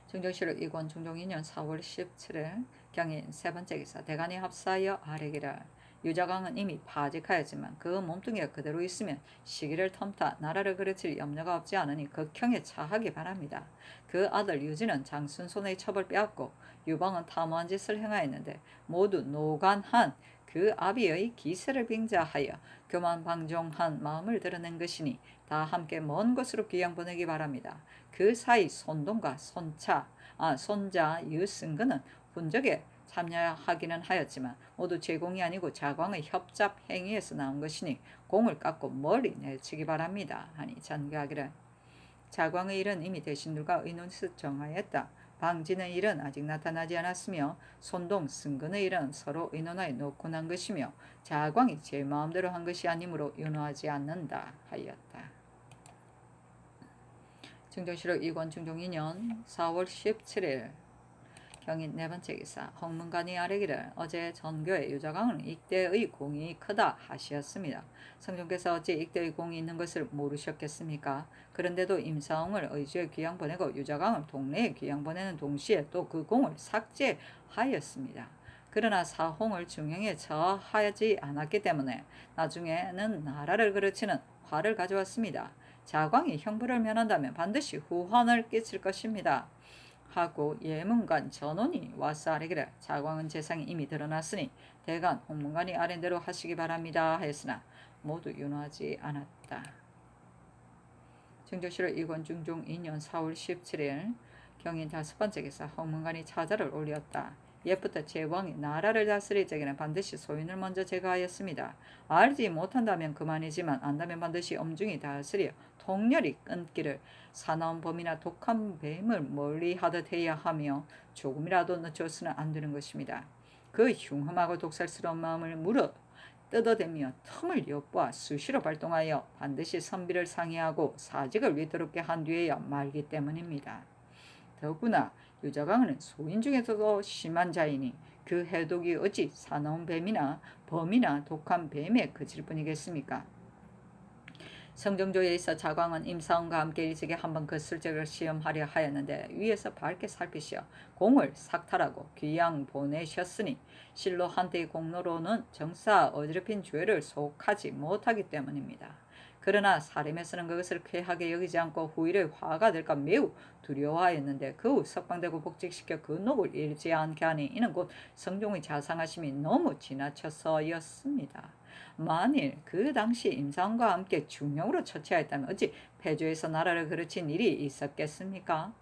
중정시로 이권 중종 2년 4월 17일 경인 세 번째 기사 대간이 합사하여 아뢰기를 유자광은 이미 파직하였지만 그 몸뚱이가 그대로 있으면 시기를 텀타 나라를 그르칠 염려가 없지 않으니 극형에 처하기 바랍니다. 그 아들 유진은 장순손의 첩을 빼앗고 유방은 탐호한 짓을 행하였는데 모두 노간한 그 아비의 기세를 빙자하여 교만방종한 마음을 드러낸 것이니 다 함께 먼 곳으로 귀양 보내기 바랍니다. 그 사이 손동과 손자 유승근은 훈적에 참여하기는 하였지만 모두 제공이 아니고 자광의 협잡 행위에서 나온 것이니 공을 깎고 멀리 내치기 바랍니다. 하니 전교하기를 자광의 일은 이미 대신들과 의논해서 정하였다. 방진의 일은 아직 나타나지 않았으며 손동, 승근의 일은 서로 의논하여 놓고 난 것이며 자광이 제 마음대로 한 것이 아니므로 윤호하지 않는다 하였다. 중종시로 이권 중종 2년 4월 17일 경인 네 번째 기사 홍문관이 아뢰기를 어제 전교에 유자광은 익대의 공이 크다 하시었습니다. 성종께서 어찌 익대의 공이 있는 것을 모르셨겠습니까? 그런데도 임사홍을 의주에 귀양 보내고 유자광을 동래에 귀양 보내는 동시에 또 그 공을 삭제하였습니다. 그러나 사홍을 중형에 처하지 않았기 때문에 나중에는 나라를 그르치는 화를 가져왔습니다. 자광이 형부를 면한다면 반드시 후환을 끼칠 것입니다. 하고 예문관 전원이 와서 아뢰기를 자광은 재상이 이미 드러났으니 대간 홍문관이 아랜대로 하시기 바랍니다 하였으나 모두 윤호하지 않았다. 중조시로 이권 중종 2년 4월 17일 경인 다섯 번째 기사 홍문관이 차자를 올렸다. 옛부터 제왕이 나라를 다스릴 적에는 반드시 소인을 먼저 제거하였습니다. 알지 못한다면 그만이지만 안다면 반드시 엄중히 다스려 통렬히 끊기를 사나운 범이나 독한 뱀을 멀리하듯 해야 하며 조금이라도 늦춰서는 안 되는 것입니다. 그 흉함하고 독살스러운 마음을 물어 뜯어대며 틈을 엿보아 수시로 발동하여 반드시 선비를 상의하고 사직을 위태롭게 한 뒤에야 말기 때문입니다. 더구나 유자광은 소인 중에서도 심한 자이니 그 해독이 어찌 사나운 뱀이나 범이나 독한 뱀에 그칠 뿐이겠습니까? 성정조에 있어 자광은 임사원과 함께 일찍이 한번 그 술적을 시험하려 하였는데 위에서 밝게 살피시어 공을 삭탈하고 귀양 보내셨으니 실로 한때의 공로로는 정사 어지럽힌 죄를 속하지 못하기 때문입니다. 그러나 사림에서는 그것을 쾌하게 여기지 않고 후일에 화가 될까 매우 두려워하였는데 그 후 석방되고 복직시켜 그 녹을 잃지 않게 하니 이는 곧 성종의 자상하심이 너무 지나쳐서였습니다. 만일 그 당시 임상과 함께 중령으로 처치하였다면 어찌 폐조에서 나라를 그르친 일이 있었겠습니까?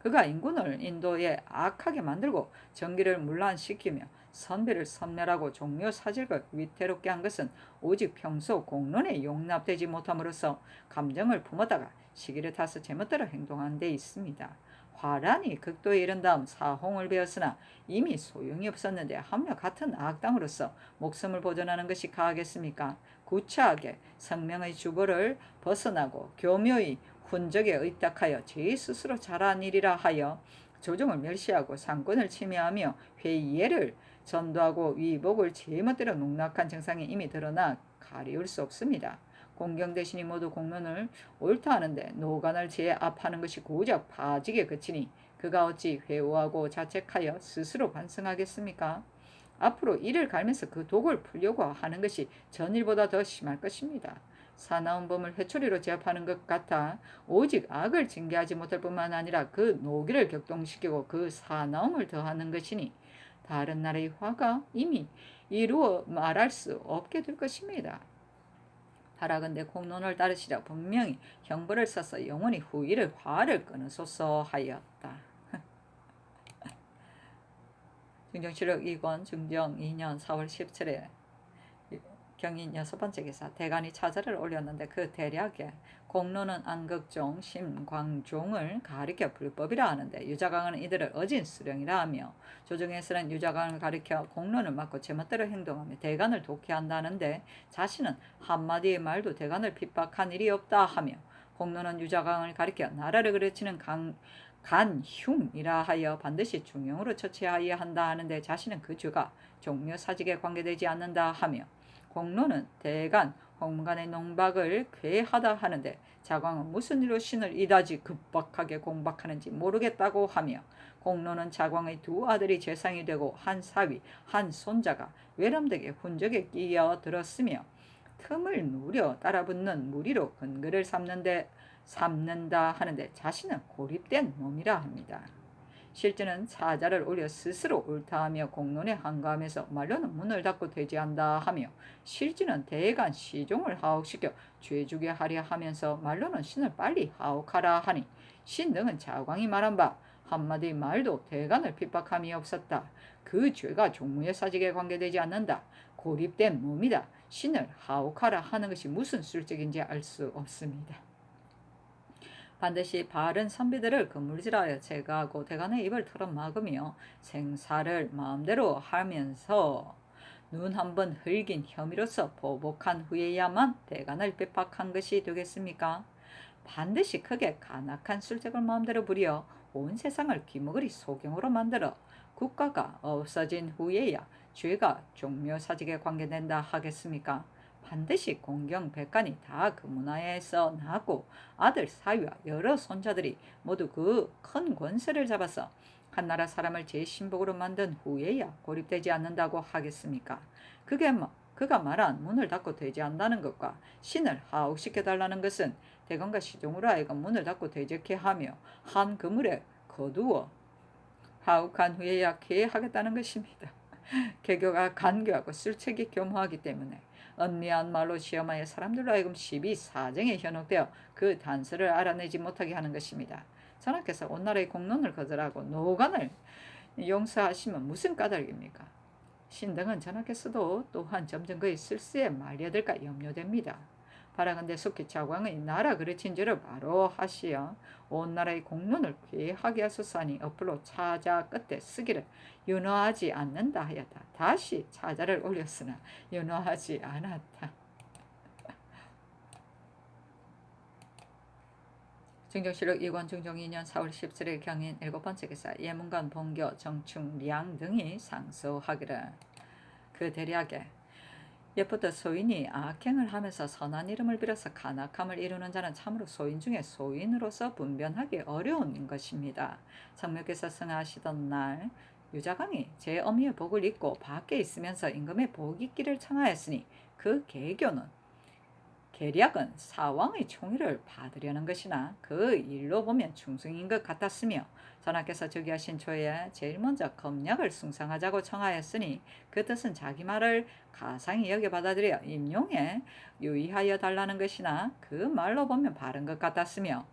그가 인군을 인도에 악하게 만들고 정기를 문란시키며 선비를 섬멸하고 종묘 사직을 위태롭게 한 것은 오직 평소 공론에 용납되지 못함으로써 감정을 품었다가 시기를 타서 제멋대로 행동한 데 있습니다. 화란이 극도에 이른 다음 사홍을 베었으나 이미 소용이 없었는데 하며 같은 악당으로서 목숨을 보존하는 것이 가하겠습니까? 구차하게 성명의 주보를 벗어나고 교묘의 훈적에 의탁하여 제 스스로 잘한 일이라 하여 조정을 멸시하고 상권을 침해하며 회의를 전도하고 위복을 제멋대로 농락한 정상이 이미 드러나 가리울 수 없습니다. 공경 대신이 모두 공론을 옳다 하는데 노간을 제압하는 것이 고작 파직에 그치니 그가 어찌 회오하고 자책하여 스스로 반성하겠습니까? 앞으로 이를 갈면서 그 독을 풀려고 하는 것이 전일보다 더 심할 것입니다. 사나운 범을 회초리로 제압하는 것 같아 오직 악을 징계하지 못할 뿐만 아니라 그 노기를 격동시키고 그 사나움을 더하는 것이니 다른 나라의 화가 이미 이루어 말할 수 없게 될 것입니다. 바라건대 공론을 따르시려 분명히 형벌을 써서 영원히 후일을 화를 끊으소서 하였다. 증정실록 2권 중정 2년 4월 17일 경인 6번째 기사 대간이 차자를 올렸는데 그 대략에 공론은 안극종, 심광종을 가리켜 불법이라 하는데 유자강은 이들을 어진 수령이라 하며 조정에서는 유자강을 가리켜 공론을 막고 제멋대로 행동하며 대간을 독해한다는데 자신은 한마디의 말도 대간을 핍박한 일이 없다 하며 공론은 유자강을 가리켜 나라를 그르치는 간흉이라 하여 반드시 중형으로 처치하여야 한다 하는데 자신은 그 죄가 종묘사직에 관계되지 않는다 하며 공론은 대간, 홍간의 농박을 괴하다 하는데 자광은 무슨 일로 신을 이다지 급박하게 공박하는지 모르겠다고 하며 공론은 자광의 두 아들이 재상이 되고 한 사위, 한 손자가 외람되게 훈적에 끼어들었으며 틈을 누려 따라붙는 무리로 근거를 삼는다 하는데 자신은 고립된 놈이라 합니다. 실제는 사자를 올려 스스로 옳다하며 공론에 한가하면서 말로는 문을 닫고 대지한다 하며 실제는 대간 시종을 하옥시켜 죄주게 하려 하면서 말로는 신을 빨리 하옥하라 하니 신 등은 자광이 말한 바 한마디 말도 대간을 핍박함이 없었다. 그 죄가 종무의 사직에 관계되지 않는다. 고립된 몸이다. 신을 하옥하라 하는 것이 무슨 술책인지 알 수 없습니다. 반드시 바른 선비들을 그물질하여 제거하고 대간의 입을 털어막으며 생사를 마음대로 하면서 눈 한번 흘긴 혐의로서 보복한 후에야만 대간을 핍박한 것이 되겠습니까? 반드시 크게 간악한 술책을 마음대로 부려 온 세상을 귀머거리 소경으로 만들어 국가가 없어진 후에야 죄가 종묘사직에 관계된다 하겠습니까? 반드시 공경 백관이 다 그 문화에서 나고 아들 사위와 여러 손자들이 모두 그 큰 권세를 잡아서 한나라 사람을 제 신복으로 만든 후에야 고립되지 않는다고 하겠습니까? 그가 말한 문을 닫고 대제한다는 것과 신을 하옥시켜달라는 것은 대건과 시종으로 하여금 문을 닫고 대적해 하며 한 그물에 거두어 하옥한 후에야 쾌하겠다는 것입니다. 개교가 간교하고 술책이 교모하기 때문에 은미한 말로 시험하여 사람들로 하여금 시비 사정에 현혹되어 그 단서를 알아내지 못하게 하는 것입니다. 전하께서 온 나라의 공론을 거절하고 노간을 용서하시면 무슨 까닭입니까? 신등은 전하께서도 또한 점점 그의 실수에 말려들까 염려됩니다. 바라건대 속히 자광의 나라 그르친 죄를 바로 하시어 온 나라의 공론을 괴하게 하소서하니 어플로 차자 끝에 쓰기를 윤허하지 않는다 하였다. 다시 차자를 올렸으나 윤허하지 않았다. 증정실록 2권 중종 2년 4월 17일 경인 7번째 기사 예문관 봉교 정충 량 등이 상소하기를 그 대략에 옛부터 소인이 악행을 하면서 선한 이름을 빌어서 간악함을 이루는 자는 참으로 소인 중에 소인으로서 분별하기 어려운 것입니다. 성묘께서 승하시던 날 유자강이 제 어미의 복을 잊고 밖에 있으면서 임금의 복 잊기를 청하였으니 그 계략은 사왕의 총의를 받으려는 것이나 그 일로 보면 충성인 것 같았으며 전하께서 즉위하신 초에 제일 먼저 검약을 숭상하자고 청하였으니 그 뜻은 자기 말을 가상히 여겨 받아들여 임용에 유의하여 달라는 것이나 그 말로 보면 바른 것 같았으며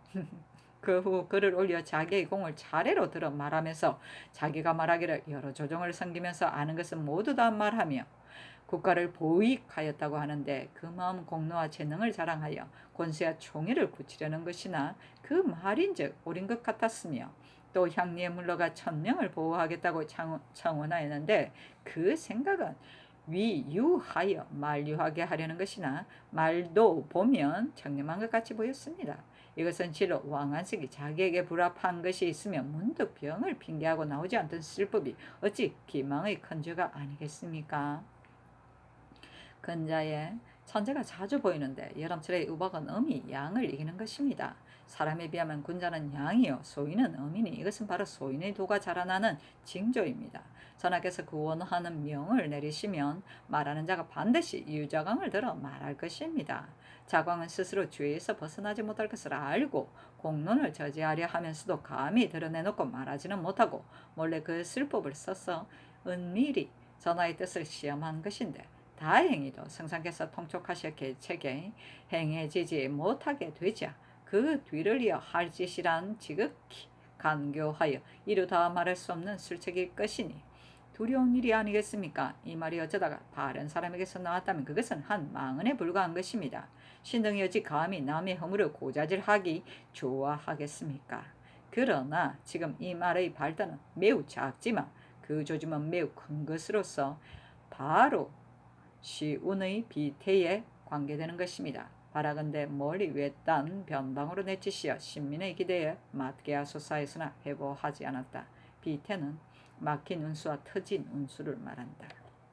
그 후 글을 올려 자기의 공을 차례로 들어 말하면서 자기가 말하기를 여러 조정을 섬기면서 아는 것은 모두 다 말하며 국가를 보익하였다고 하는데 그 마음 공로와 재능을 자랑하여 권세와 총애를 굳히려는 것이나 그 말인즉 옳은 것 같았으며 또 향리에 물러가 천명을 보호하겠다고 청원하였는데 그 생각은 위유하여 만류하게 하려는 것이나 말도 보면 청렴한 것 같이 보였습니다. 이것은 실로 왕안석이 자기에게 불합한 것이 있으면 문득 병을 핑계하고 나오지 않던 슬픔이 어찌 기망의 큰 죄가 아니겠습니까? 근자에 천재가 자주 보이는데 여름철의 우박은 음이 양을 이기는 것입니다. 사람에 비하면 군자는 양이요 소인은 음이니 이것은 바로 소인의 도가 자라나는 징조입니다. 전하께서 구원하는 명을 내리시면 말하는 자가 반드시 유자광을 들어 말할 것입니다. 자광은 스스로 죄에서 벗어나지 못할 것을 알고 공론을 저지하려 하면서도 감히 드러내놓고 말하지는 못하고 몰래 그 술법을 써서 은밀히 전하의 뜻을 시험한 것인데 다행히도 성상께서 통촉하셔 계책에 행해지지 못하게 되자 그 뒤를 이어 할 짓이란 지극히 간교하여 이루 다 말할 수 없는 술책일 것이니 두려운 일이 아니겠습니까? 이 말이 어쩌다가 바른 사람에게서 나왔다면 그것은 한 망언에 불과한 것입니다. 신등이 어찌 감히 남의 허물을 고자질하기 좋아하겠습니까? 그러나 지금 이 말의 발단은 매우 작지만 그 조짐은 매우 큰 것으로서 바로 시운의 비태에 관계되는 것입니다. 바라건대 멀리 외딴 변방으로 내치시어 신민의 기대에 맞게 하소서 했으나 회복하지 않았다. 비태는 막힌 운수와 터진 운수를 말한다.